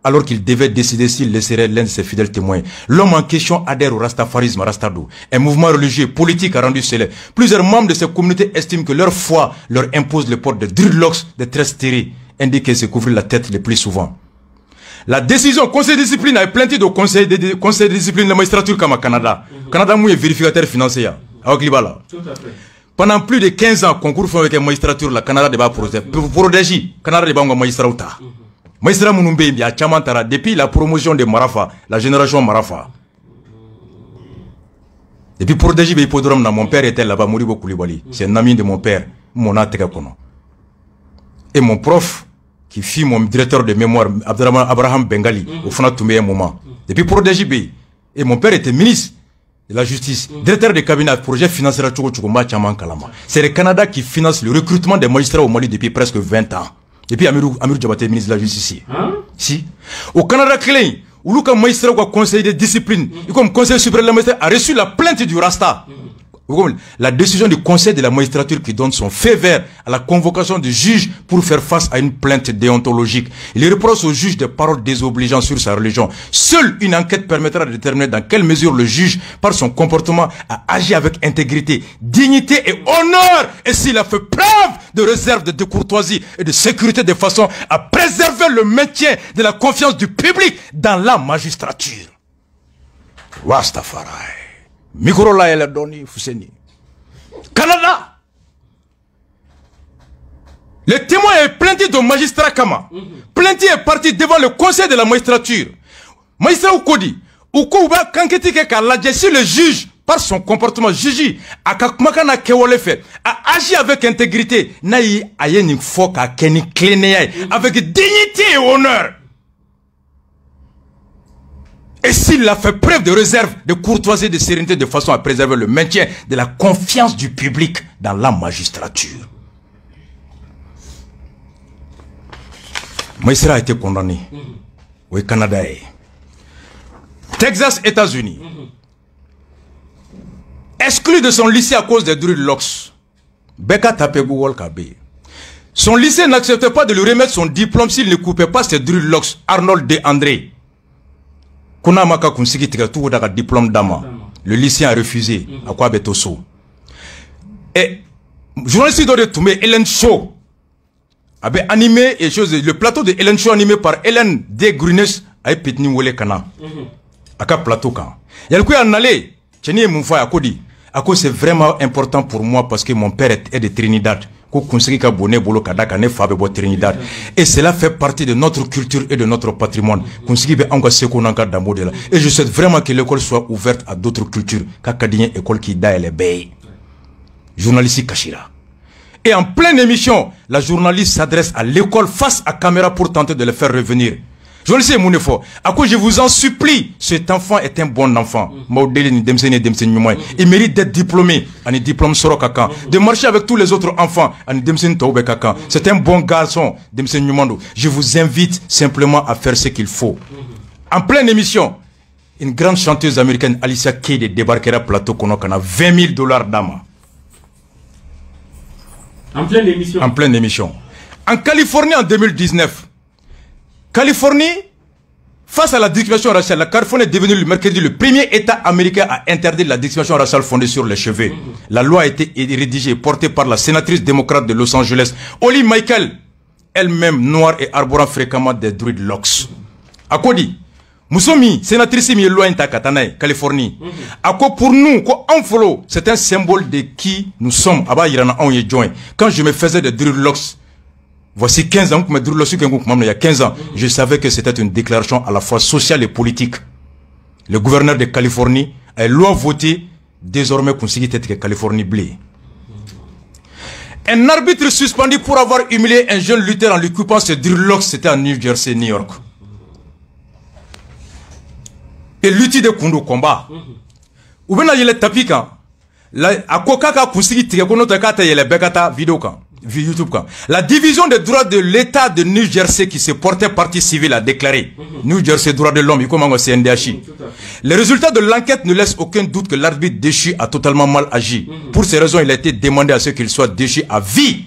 alors qu'il devait décider s'il laisserait l'un de ses fidèles témoins. L'homme en question adhère au rastafarisme, Rastado, un mouvement religieux politique a rendu célèbre. Plusieurs membres de ces communautés estiment que leur foi leur impose le port de dreadlocks, de tresses tirées, indiquées se couvrir la tête le plus souvent. La décision, conseil de discipline a plainté de conseil de discipline de la magistrature comme au Canada. Canada est vérificateur financier. Avec Libala. Tout à fait. Pendant plus de 15 ans, concours fait avec la magistrature, le Canada débat protéger. Canada débat en magistrature. Magistrat Mounumbe, il y a Chamantara, depuis la promotion de Marafa, la génération Marafa. Depuis protéger l'hippodrome, mon père était là-bas, Moribo Koulibaly. C'est un ami de mon père, mon Ategakono. Et mon prof, qui fut mon directeur de mémoire, Abraham Bengali, au fond de un moment. Depuis protéger, et mon père était ministre de la justice, directeur de cabinet, projet financier c'est le Canada qui finance le recrutement des magistrats au Mali depuis presque 20 ans. Depuis Amirou Diabaté, ministre de la justice. Si. Au Canada, où le magistrat ou conseil de discipline, comme conseil supérieur de la magistrat, a reçu la plainte du Rasta. La décision du conseil de la magistrature qui donne son feu vert à la convocation du juge pour faire face à une plainte déontologique. Il reproche au juge des paroles désobligeantes sur sa religion. Seule une enquête permettra de déterminer dans quelle mesure le juge, par son comportement, a agi avec intégrité, dignité et honneur, et s'il a fait preuve de réserve, de courtoisie et de sécurité de façon à préserver le maintien de la confiance du public dans la magistrature. Wastafarai. Micro la elle donné Fousseni. Canada. Le témoin est plainti de magistrat Kama. Plainti est parti devant le conseil de la magistrature. Magistrat Oukodi. Oukouba kanketi ke kaladje si le juge par son comportement juge a kakmakana kewole fait a agi avec intégrité naï ayeni fok a keni kleneya avec dignité et honneur. Et s'il a fait preuve de réserve, de courtoisie et de sérénité de façon à préserver le maintien de la confiance du public dans la magistrature. Maïsra a été condamné au Canada. Texas, États-Unis. Exclu de son lycée à cause des dreadlocks. Beka tapé Google KB. Son lycée n'acceptait pas de lui remettre son diplôme s'il ne coupait pas ses dreadlocks. Arnold De André. Diplôme d'ama. Le lycée a refusé. À quoi Betoso. Et journaliste de Toumé, Hélène Shaw avait animé et chose, le plateau de Hélène Shaw animé par Hélène D. Grunes a pétni Wole Kana. Aka plateau kan. Y'a quoi en aller. Tcheni Moufaya Kodi. Ako c'est vraiment important pour moi parce que mon père est de Trinidad. Et cela fait partie de notre culture et de notre patrimoine. Et je souhaite vraiment que l'école soit ouverte à d'autres cultures. École qui journaliste Kachira. Et en pleine émission, la journaliste s'adresse à l'école face à caméra pour tenter de le faire revenir. Je le sais, mon effort. À quoi je vous en supplie, cet enfant est un bon enfant. Il mérite d'être diplômé. De marcher avec tous les autres enfants. C'est un bon garçon. Je vous invite simplement à faire ce qu'il faut. En pleine émission, une grande chanteuse américaine, Alicia Keys, débarquera plateau Konokana, $20 000 d'ama.
En pleine émission.
En pleine émission. En Californie en 2019. Californie, face à la discrimination raciale, la Californie est devenue le mercredi le premier État américain à interdire la discrimination raciale fondée sur les cheveux. La loi a été rédigée et portée par la sénatrice démocrate de Los Angeles, Holly Michael, elle-même noire et arborant fréquemment des dreadlocks. Akodi, Moussomi, sénatrice mi loi inta Katanaï, Californie. Ako pour nous, ko follow, c'est un symbole de qui nous sommes. Aba irana on y joint. Quand je me faisais des dreadlocks, voici 15 ans, il y a 15 ans, je savais que c'était une déclaration à la fois sociale et politique. Le gouverneur de Californie a une loi votée, désormais considéré que Californie blé. Un arbitre suspendu pour avoir humilié un jeune lutteur en lui coupant ses dreadlocks, c'était à New Jersey, New York. Et l'outil de Kondo combat. Ou bien il est tapis quand à Kokaka considéré que Konotakata et les Bekata vidéo quand. La division des droits de l'État de New Jersey qui se portait partie civile a déclaré New Jersey droit de l'homme, il commence au CNDH. Les résultats de l'enquête ne laissent aucun doute que l'arbitre déchu a totalement mal agi. Pour ces raisons, il a été demandé à ce qu'il soit déchu à vie.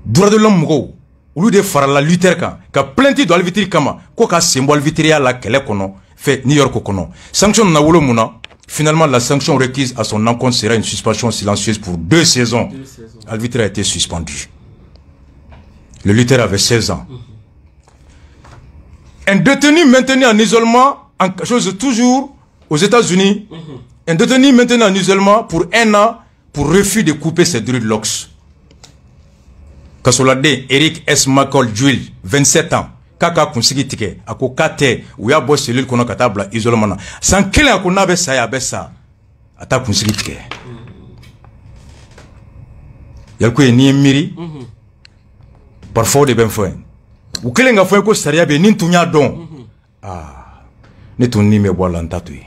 Droit de l'homme, au lieu de faire la lutte, qu'a plainti de l'alvitri kama, quoi symbole vitria la kele kono, fait New York kono. Sanction na wolo muna. Finalement, la sanction requise à son encontre sera une suspension silencieuse pour 2 saisons. L'arbitre a été suspendu. Le lutteur avait 16 ans. Un détenu maintenu en isolement, en chose toujours aux États-Unis, un détenu maintenu en isolement pour 1 an pour refus de couper ses dreadlocks. Kasolade Eric S. McCall Jules, 27 ans. Kaka kunsigi tike ako kate uya bo cellule kono katabla isolement sans kele akona be sa ya besa ata kunsigi tike yalko ni miri parfois de ben fo u kele nga fo ko saria be nin tunya don ne tuni me bola ntatui.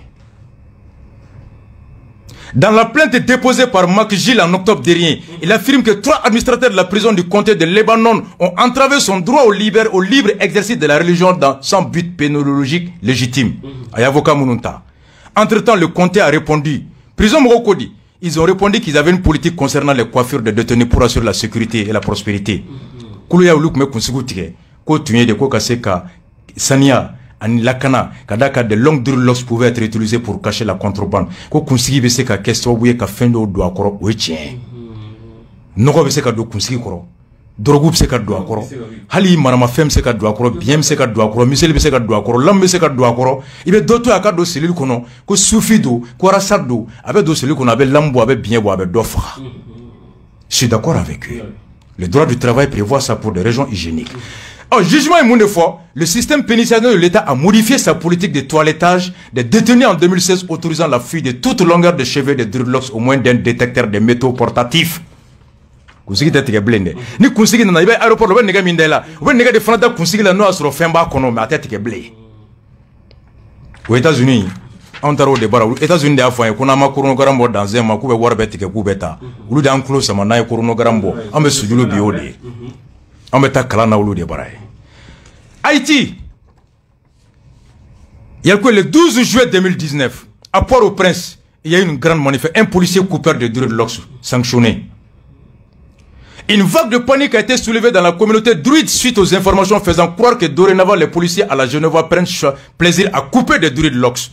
Dans la plainte déposée par Mac Gilles en octobre dernier, il affirme que 3 administrateurs de la prison du comté de Lebanon ont entravé son droit au libre exercice de la religion sans but pénologique légitime. Ayavoka Mununta. Entre-temps, le comté a répondu Prison Morokodi, ils ont répondu qu'ils avaient une politique concernant les coiffures des détenus pour assurer la sécurité et la prospérité. Koulouya Oulouk me konsigu tige, ko tunye de ko kaseka sania ani lakana kadaka de longues dreadlocks pouvaient être utilisées pour cacher la contrebande. Ko konsigi be se ka kesto buye ka fendo do akoro o tien. Noko be se ka do konsigi koro. Drogue be se ka do akoro. Hali marama fem se ka do akoro, bien se ka do akoro, misel be se ka do akoro, lambe se ka do akoro. Ibe doto aka do selil kono, ko soufi do, ko rasad do, avec do selil kono, avec lambo, avec bien bo, avec d'offre. Je suis d'accord avec eux. Le droit du travail prévoit ça pour des raisons hygiéniques. En jugement et une fois, le système pénitentiaire de l'État a modifié sa politique de toilettage des détenus en 2016, autorisant la fuite de toute longueur de cheveux de dreadlocks au moins d'un détecteur de métaux portatifs. Kunsigi tete blende. Ni kunsigi na ibe aéroport le nega mindela. Ou nega de franda kunsigi la no asro femba kono ma tete ke blé. Aux États-Unis, on taro de bara. Aux États-Unis de afan ko na ma chronogramme dans un ma ku be warbe teke ku beta. Ulu de enclos sama na chronogramme. On me sujulo biode. On me ta kala na ulu de bara. Haïti. Il y a que le 12 juillet 2019, à Port-au-Prince, il y a eu une grande manifestation. Un policier coupeur de dreadlocks sanctionné. Une vague de panique a été soulevée dans la communauté druide suite aux informations faisant croire que dorénavant les policiers à la Genève prennent plaisir à couper des dreadlocks.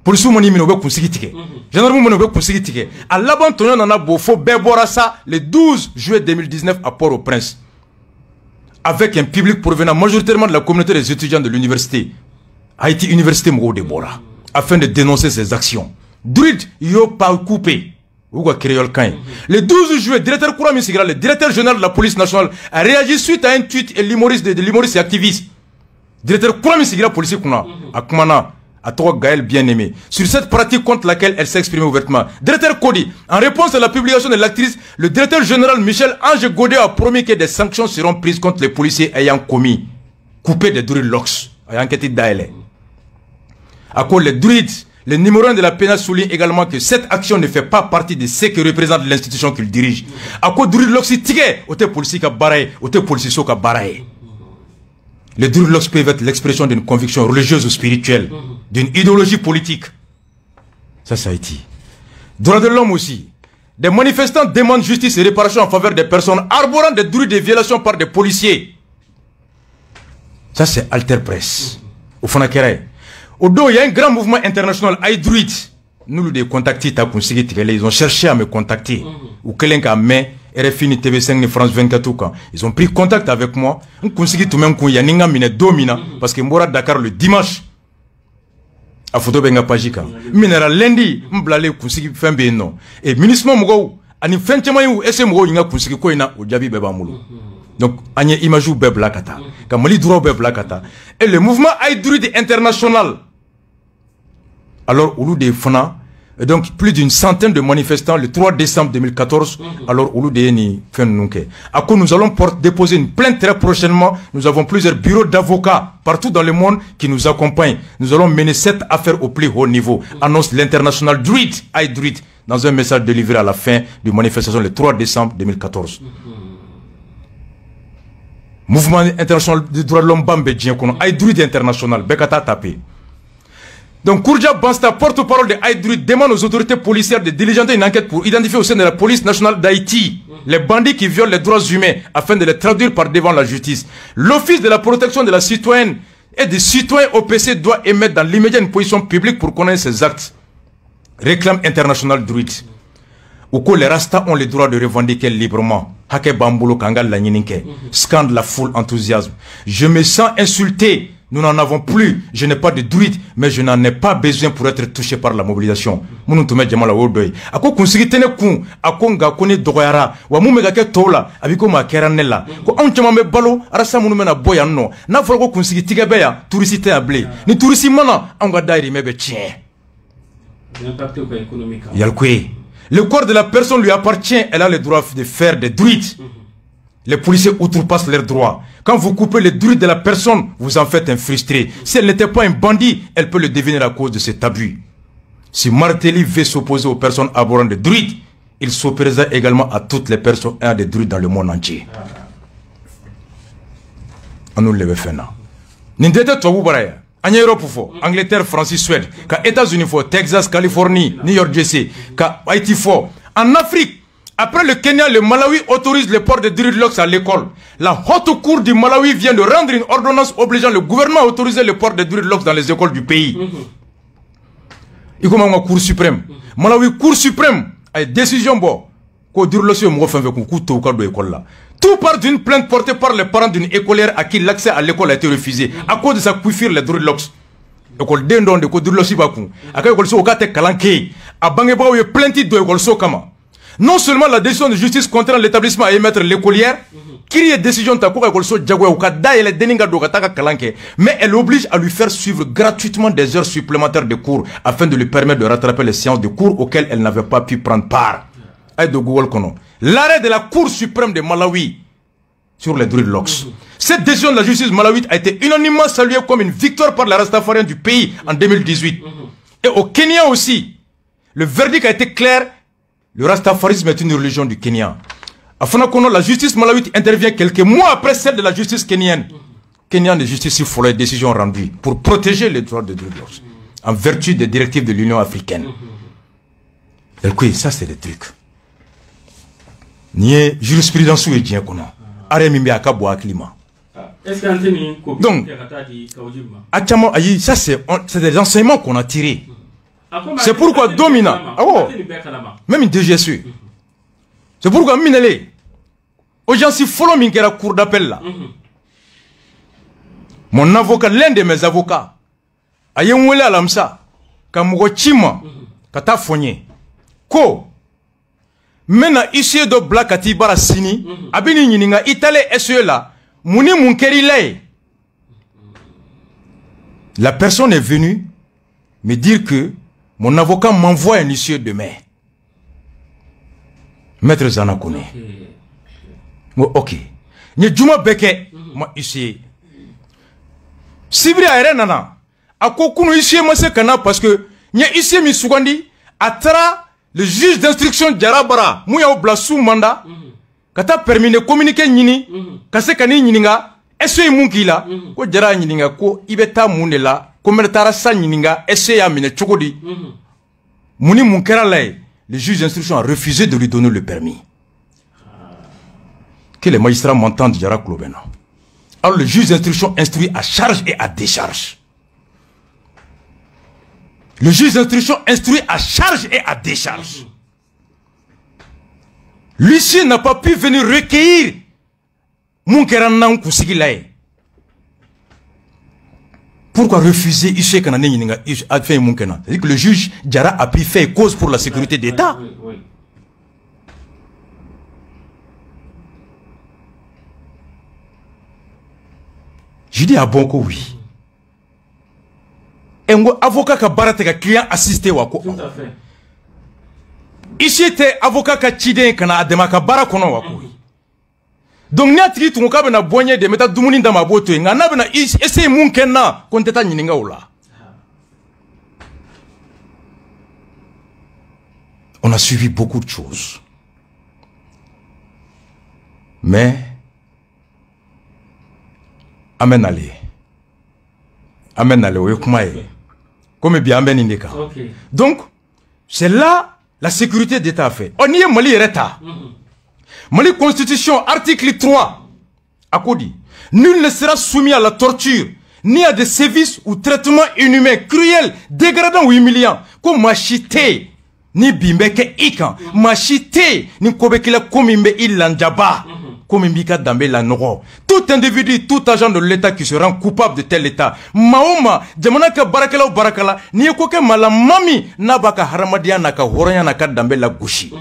Policiers moni minobe kunsigitike. Gendarme minobe kunsigitike. À l'abandon on a beau faux Beborassa le 12 juillet 2019 à Port-au-Prince. Avec un public provenant majoritairement de la communauté des étudiants de l'université Haïti Université Moro de Bora, afin de dénoncer ces actions. Druide yo pas coupé. Le 12 juillet, le directeur général de la police nationale a réagi suite à un tweet de l'humoriste et activiste. Directeur Kourami Sigira, police Kuna, à Kumana, à Togo Gaël bien-aimé, sur cette pratique contre laquelle elle s'est exprimée ouvertement. Directeur Kodi, en réponse à la publication de l'actrice, le directeur général Michel Ange Godé a promis que des sanctions seront prises contre les policiers ayant commis, coupé des dreadlocks, ayant enquêté d'aile. À cause les druides, le numéro 1 de la PNA souligne également que cette action ne fait pas partie de ce que représente l'institution qu'il dirige. À cause du dreadlocks, c'est policier qui a baraye, policier qui a baraye. Les dreadlocks peuvent être l'expression d'une conviction religieuse ou spirituelle, d'une idéologie politique. Ça, ça a été. Droit de l'homme aussi. Des manifestants demandent justice et réparation en faveur des personnes arborant des druides de violations par des policiers. Ça, c'est Alter Press. Au fond, au dos, il y a un grand mouvement international, iDruid. Nous, les contactés, ils ont cherché à me contacter. Ou quelqu'un mais RFI, TV5, France 24, ils ont pris contact avec moi. On conseille tout même qu'il y a un mine domina parce que moi Dakar le dimanche. A photo benga pajika. Minéral lundi, m'blale conseille fin non. Et ministre Mogo, ani fin chama ou SM Mogo inga conseille ko ina o jabi beba mulu. Donc, anye imajou beblakata. Kamali droit beblakata. Et le mouvement iDruid international. Alors, au lieu des FNA, donc plus d'une centaine de manifestants le 3 décembre 2014, alors au lieu des ni Fenunke. À quoi nous allons déposer une plainte très prochainement. Nous avons plusieurs bureaux d'avocats partout dans le monde qui nous accompagnent. Nous allons mener cette affaire au plus haut niveau. Annonce l'international Druid, iDruid, dans un message délivré à la fin de manifestation le 3 décembre 2014. Mouvement international des droits de l'homme Bambedjien, iDruid international, Bekata tapé. Donc, Kourdia Bansta, porte-parole de iDruid, demande aux autorités policières de diligenter une enquête pour identifier au sein de la police nationale d'Haïti les bandits qui violent les droits humains afin de les traduire par devant la justice. L'Office de la protection de la citoyenne et des citoyens OPC doit émettre dans l'immédiat une position publique pour connaître ces actes. Réclame international Druid. Au cours, les Rastas ont le droit de revendiquer librement. Hake Bambulo Kangal la Nininke. Scande la foule, enthousiasme. Je me sens insulté. Nous n'en avons plus. Je n'ai pas de druide, mais je n'en ai pas besoin pour être touché par la mobilisation. Mounou Toumé Djamala Wodoy. Ako Kunsigi Tenekun, Ako Ngakone Dogoyara, Wamumegake Tola, Abiko Makeranella. Ko Anchamame Balo, Arasa Moumena Boyano, Nafroko Kunsigi Tigabeya, Tourisite Ablé. Ni Tourisimana, Angadairi Mebe Tien. Yalkwe. Le corps de la personne lui appartient, elle a le droit de faire des druides. Les policiers outrepassent leurs droits. Quand vous coupez les druides de la personne, vous en faites un frustré. Si elle n'était pas un bandit, elle peut le devenir à cause de cet abus. Si Martelly veut s'opposer aux personnes abhorrentes de druides, il s'opposera également à toutes les personnes ayant des druides dans le monde entier. On nous le fait là. N'indete toi vous baraya. en Europe fo Angleterre, France, Suède, ka États-Unis fo Texas, Californie, New York, Jersey, ka Haïti fo. En Afrique, après le Kenya, le Malawi autorise le port de dreadlocks à l'école. La haute cour du Malawi vient de rendre une ordonnance obligeant le gouvernement à autoriser le port de dreadlocks dans les écoles du pays. Il y a une cour suprême. Malawi cour suprême a une décision bon. Tout part d'une plainte portée par les parents d'une écolière à qui l'accès à l'école a été refusé à cause de sa coiffure les dreadlocks. École d'Endon de dreadlocks bakou. À école so okate kalanke. A bangeba ou plainte de école so kama. Non seulement la décision de justice contraint l'établissement à émettre l'écolière, qui est décision de mais elle oblige à lui faire suivre gratuitement des heures supplémentaires de cours afin de lui permettre de rattraper les séances de cours auxquelles elle n'avait pas pu prendre part. L'arrêt de la Cour suprême de Malawi sur les dreadlocks. Cette décision de la justice malawite a été unanimement saluée comme une victoire par les Rastafariens du pays en 2018. Et au Kenya aussi, le verdict a été clair. Le Rastafarisme est une religion du Kenya. À Fonakono, la justice malawite intervient quelques mois après celle de la justice kenyenne. Kenyan de justice, il faut les décisions rendues pour protéger les droits de dreadlocks en vertu des directives de l'Union africaine. Et oui, ça c'est des trucs. Nié jurisprudence ou est qu'on a. Arrêt à bois climat. Donc, ça c'est des enseignements qu'on a tirés. C'est pourquoi Domina, même une DGSU, c'est pourquoi Minele, aujourd'hui, si follow me la cour d'appel là, mon avocat, l'un de mes avocats, a yémoué à l'amsa, kamugo chima, kata fonye, ko, mena ici de black atibara sini, abini yininga itale SE là, mouni munkeri lay. La personne est venue me dire que mon avocat m'envoie un huissier demain. Maître Zanakone. Ok. Nye Juma Beke, moi huissier. Sibri a nana. Ako kuno huissier moi c'est kana parce que nye huissier mi sugandi atra le juge d'instruction Jarabara mouya obla sous mandat. Kata permis de communiquer nyini. Kase kani nyininga. Esse munkila. Ko jara nyininga ko ibeta munela. Komertara sa nyininga esse ya mine chokodi. Mouni munkera lay. Le juge d'instruction a refusé de lui donner le permis. Que les magistrats m'entendent, Jara Klobena. Alors le juge d'instruction instruit à charge et à décharge. Le juge d'instruction instruit à charge et à décharge. L'huissier n'a pas pu venir recueillir Munkeranang Kusigilaye. Pourquoi refuser huissier Kanane a fait Munkena? C'est-à-dire que le juge Jara a pu faire cause pour la sécurité d'État. Je dis à Bonko oui. Et un avocat qui a baraté un client assisté wako. Tout à fait. Ici était avocat qui a chidé kana adema ka barakono wako. Donc n'y a-t-il tout cas na boigné de mettre dumuni dans ma boîte. Ngana bena essayer munkena konteta nyininga ola. On a suivi beaucoup de choses. Mais Amen allez. Amen allez. Comme bien Amen indika. Donc, c'est là la sécurité d'État fait. On y est Mali Reta. Mali Constitution, article 3. Akodi. Nul ne sera soumis à la torture, ni à des sévices ou traitements inhumains, cruels, dégradants ou humiliants. Comme machité, ni bimbeke ikan. Machité, ni kobekila komimbe ilandjaba. Tout individu, tout agent de l'État qui se rend coupable de tel État. Maoma, Jamanaka Barakala ou Barakala, ni koke malamami, nabaka haramadia naka horanya naka dambe la gouchi.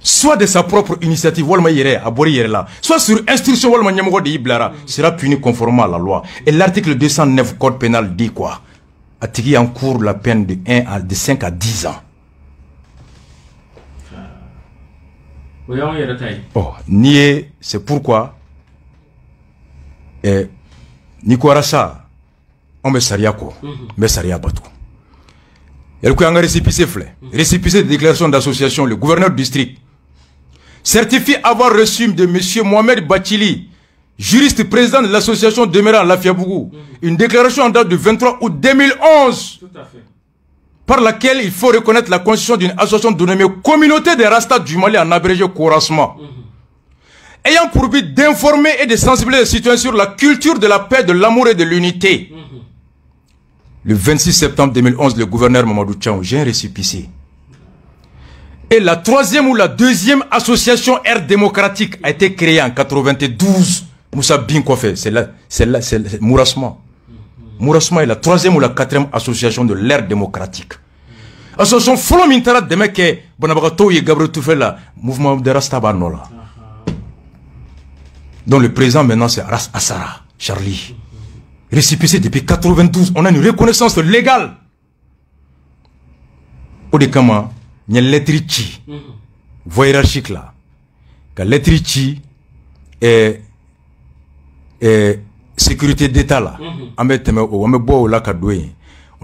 Soit de sa propre initiative, walma yere, abori yere la, soit sur instruction walma nyamogo de Iblara, sera puni conformément à la loi. Et l'article 209 code pénal dit quoi? Atigi encourt la peine de 5 à 10 ans. Oh, nié, c'est pourquoi Nikorasa, on me sariako, me sariabatou. Et le coup, on a récépissé de déclaration d'association, le gouverneur du district certifie avoir reçu de M. Mohamed Bachili juriste président de l'association demeurant à Lafiabougou, une déclaration en date du 23 août 2011,
Tout à fait.
par laquelle il faut reconnaître la constitution d'une association dénommée Communauté des Rastas du Mali, en abrégé Korasma, ayant pour but d'informer et de sensibiliser les citoyens sur la culture de la paix, de l'amour et de l'unité. Le 26 septembre 2011, le gouverneur Mamadou Tchao, j'ai un récépissé. Et la troisième ou la deuxième association Air démocratique a été créée en 92. Moussa Bin Kofé, c'est Mourasma. Mourasma est la troisième ou la quatrième association de l'ère démocratique. Association Follow Mintara de Meke, Bonabagato et Gabriel Toufela, mouvement de Rastabanola. Donc le président maintenant c'est Ras Assara, Charlie. Récépissé depuis 92, on a une reconnaissance légale. Au décama, il y a une lettre chi, voie hiérarchique là. La lettre chi est sécurité d'État là. On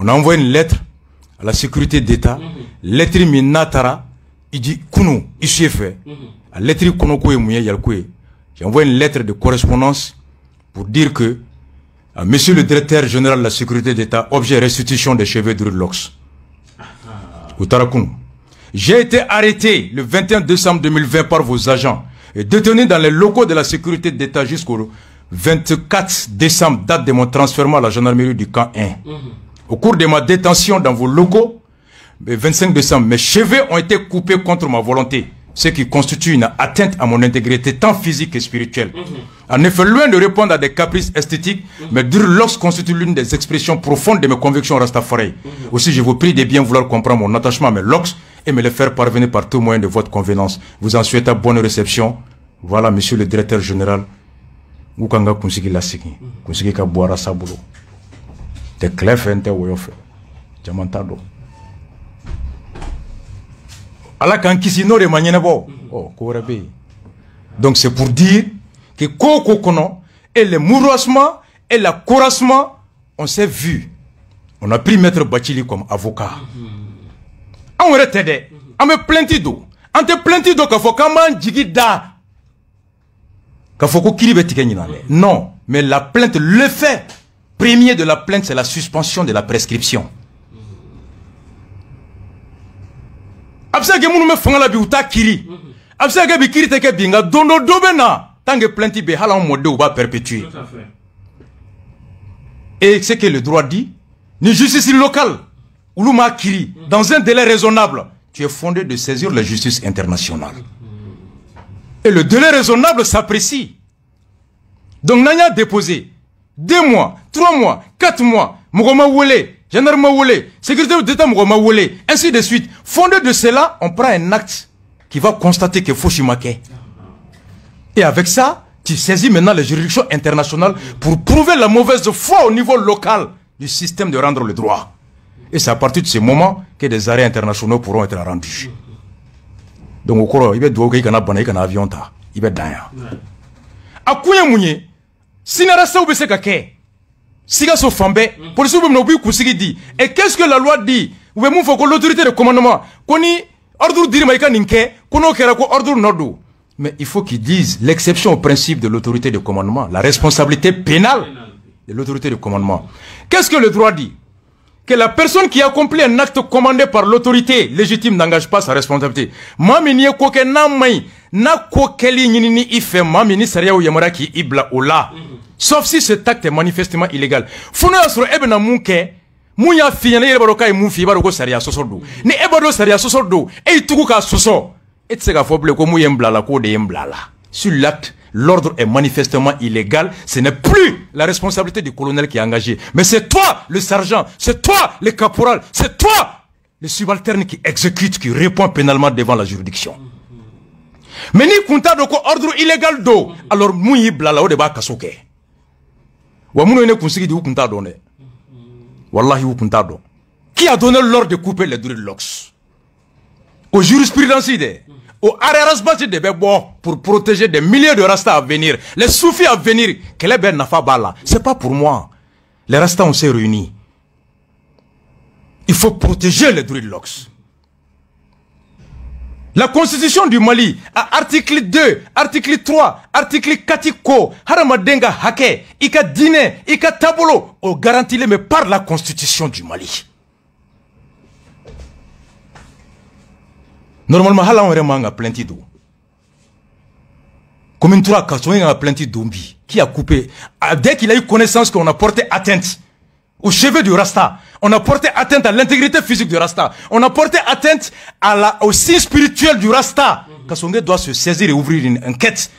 a envoyé une lettre à la sécurité d'État. Lettre minatara, il dit Kounou, il s'est fait. La lettre Kounoko et Mouya Yalkoué. J'ai envoyé une lettre de correspondance pour dire que Monsieur le directeur général de la sécurité d'État, objet restitution des cheveux de Lox. J'ai été arrêté le 21 décembre 2020 par vos agents et détenu dans les locaux de la sécurité d'État jusqu'au 24 décembre, date de mon transfèrement à la gendarmerie du camp 1. Au cours de ma détention dans vos locaux, le 25 décembre, mes cheveux ont été coupés contre ma volonté, ce qui constitue une atteinte à mon intégrité tant physique que spirituelle. En effet, loin de répondre à des caprices esthétiques, mais Durlox constitue l'une des expressions profondes de mes convictions rastafari. Aussi, je vous prie de bien vouloir comprendre mon attachement à mes locks et me les faire parvenir par tout moyen de votre convenance. Vous en souhaitez bonne réception. Voilà, monsieur le directeur général. Wukanga kunsigi lasiki, kunsigi ka boara sabulo. Te clef ente woyofe. Jamantado. Ala kan kisino de manienebo. Oh, kourebe. Donc c'est pour dire que Koko Kono et le mourasma et la Korasma, on s'est vu. On a pris Maître Bachili comme avocat. On aurait aidé. On me plainti d'eau. On te plainti d'eau qu'il faut quand même jigida. Qu'il faut qu'on kiri beti non, mais la plainte, le fait premier de la plainte, c'est la suspension de la prescription. Absa ke munu me fanga la bi uta kiri. Absa ke bi kiri te ke binga dondo dobena. Tant que plainte be hala on mode ou va perpétuer. Et c'est que le droit dit, ni justice locale ou l'ouma kiri dans un délai raisonnable, tu es fondé de saisir la justice internationale. Et le délai raisonnable s'apprécie. Donc Nanya a déposé 2 mois, 3 mois, 4 mois, Mougoma Wole, gendarme Wole, secrétaire d'État Mougoma Wole, ainsi de suite. Fondé de cela, on prend un acte qui va constater que Fushimake. Et avec ça, tu saisis maintenant les juridictions internationales pour prouver la mauvaise foi au niveau local du système de rendre le droit. Et c'est à partir de ce moment que des arrêts internationaux pourront être rendus. Donc au cours, il va y avoir un avion, il va y avoir un avion. Si n'a pas de ce si la fambe, pour ce que dit, et qu'est-ce que la loi dit? Vous pouvez faire l'autorité de commandement, qu'on y ordre d'Irmaïka Ninke, qu'on ait ordre Nordou. Mais il faut qu'ils disent l'exception au principe de l'autorité de commandement, la responsabilité pénale de l'autorité de commandement. Qu'est-ce que le droit dit? Que la personne qui accomplit un acte commandé par l'autorité légitime n'engage pas sa responsabilité. Mamini koke namai na kokeli nini ife mamini saria ou yamara ki ibla ola. Sauf si cet acte est manifestement illégal. Fono asro ebena munke muya finyane yebaro kai mufi baro ko saria sosordo. Ni ebaro saria sosordo e tuku ka soso. Et c'est ka foble ko muyemblala ko de yemblala. Sur l'acte, l'ordre est manifestement illégal. Ce n'est plus la responsabilité du colonel qui est engagé. Mais c'est toi, le sergent, c'est toi, le caporal, c'est toi, le subalterne qui exécute, qui répond pénalement devant la juridiction. Mais ni kunta doko ordre illégal do. Alors mouyi blala o de ba kasoke. Wa mouno ne kunsigi di kunta do ne. Wallahi ou kunta do. Qui a donné l'ordre de couper les dreadlocks? Au jurisprudence idée. Au Arerasbati de Bebo pour protéger des milliers de Rastas à venir. Les soufis à venir. Quel est Ben Nafabala? C'est pas pour moi. Les Rastas on s'est réunis. Il faut protéger les dreadlocks. La constitution du Mali, à article 2, article 3, article 4, ko, Haramadenga hake, ika dine, ika tabolo, o garantit mais par la constitution du Mali. Normalement, hala on remanga plenty d'eau. Comme une trois on a plenty d'ombi, qui a coupé. Dès qu'il a eu connaissance qu'on a porté atteinte aux cheveux du Rasta, on a porté atteinte à l'intégrité physique du Rasta, on a porté atteinte au signe spirituel du Rasta. Kassongue doit se saisir et ouvrir une enquête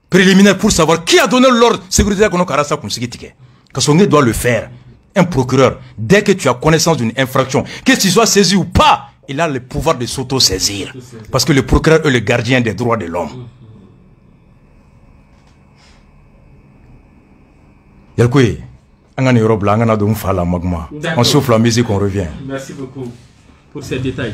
préliminaire pour savoir qui a donné l'ordre sécurité qu'on a Rasta Kunsigitike. Kassongue doit le faire. Un procureur, dès que tu as connaissance d'une infraction, que tu sois saisi ou pas, il a le pouvoir de s'auto-saisir. Parce que le procureur est le gardien des droits de l'homme. Yalkoué. On souffle la musique, on revient.
Merci beaucoup pour ces détails.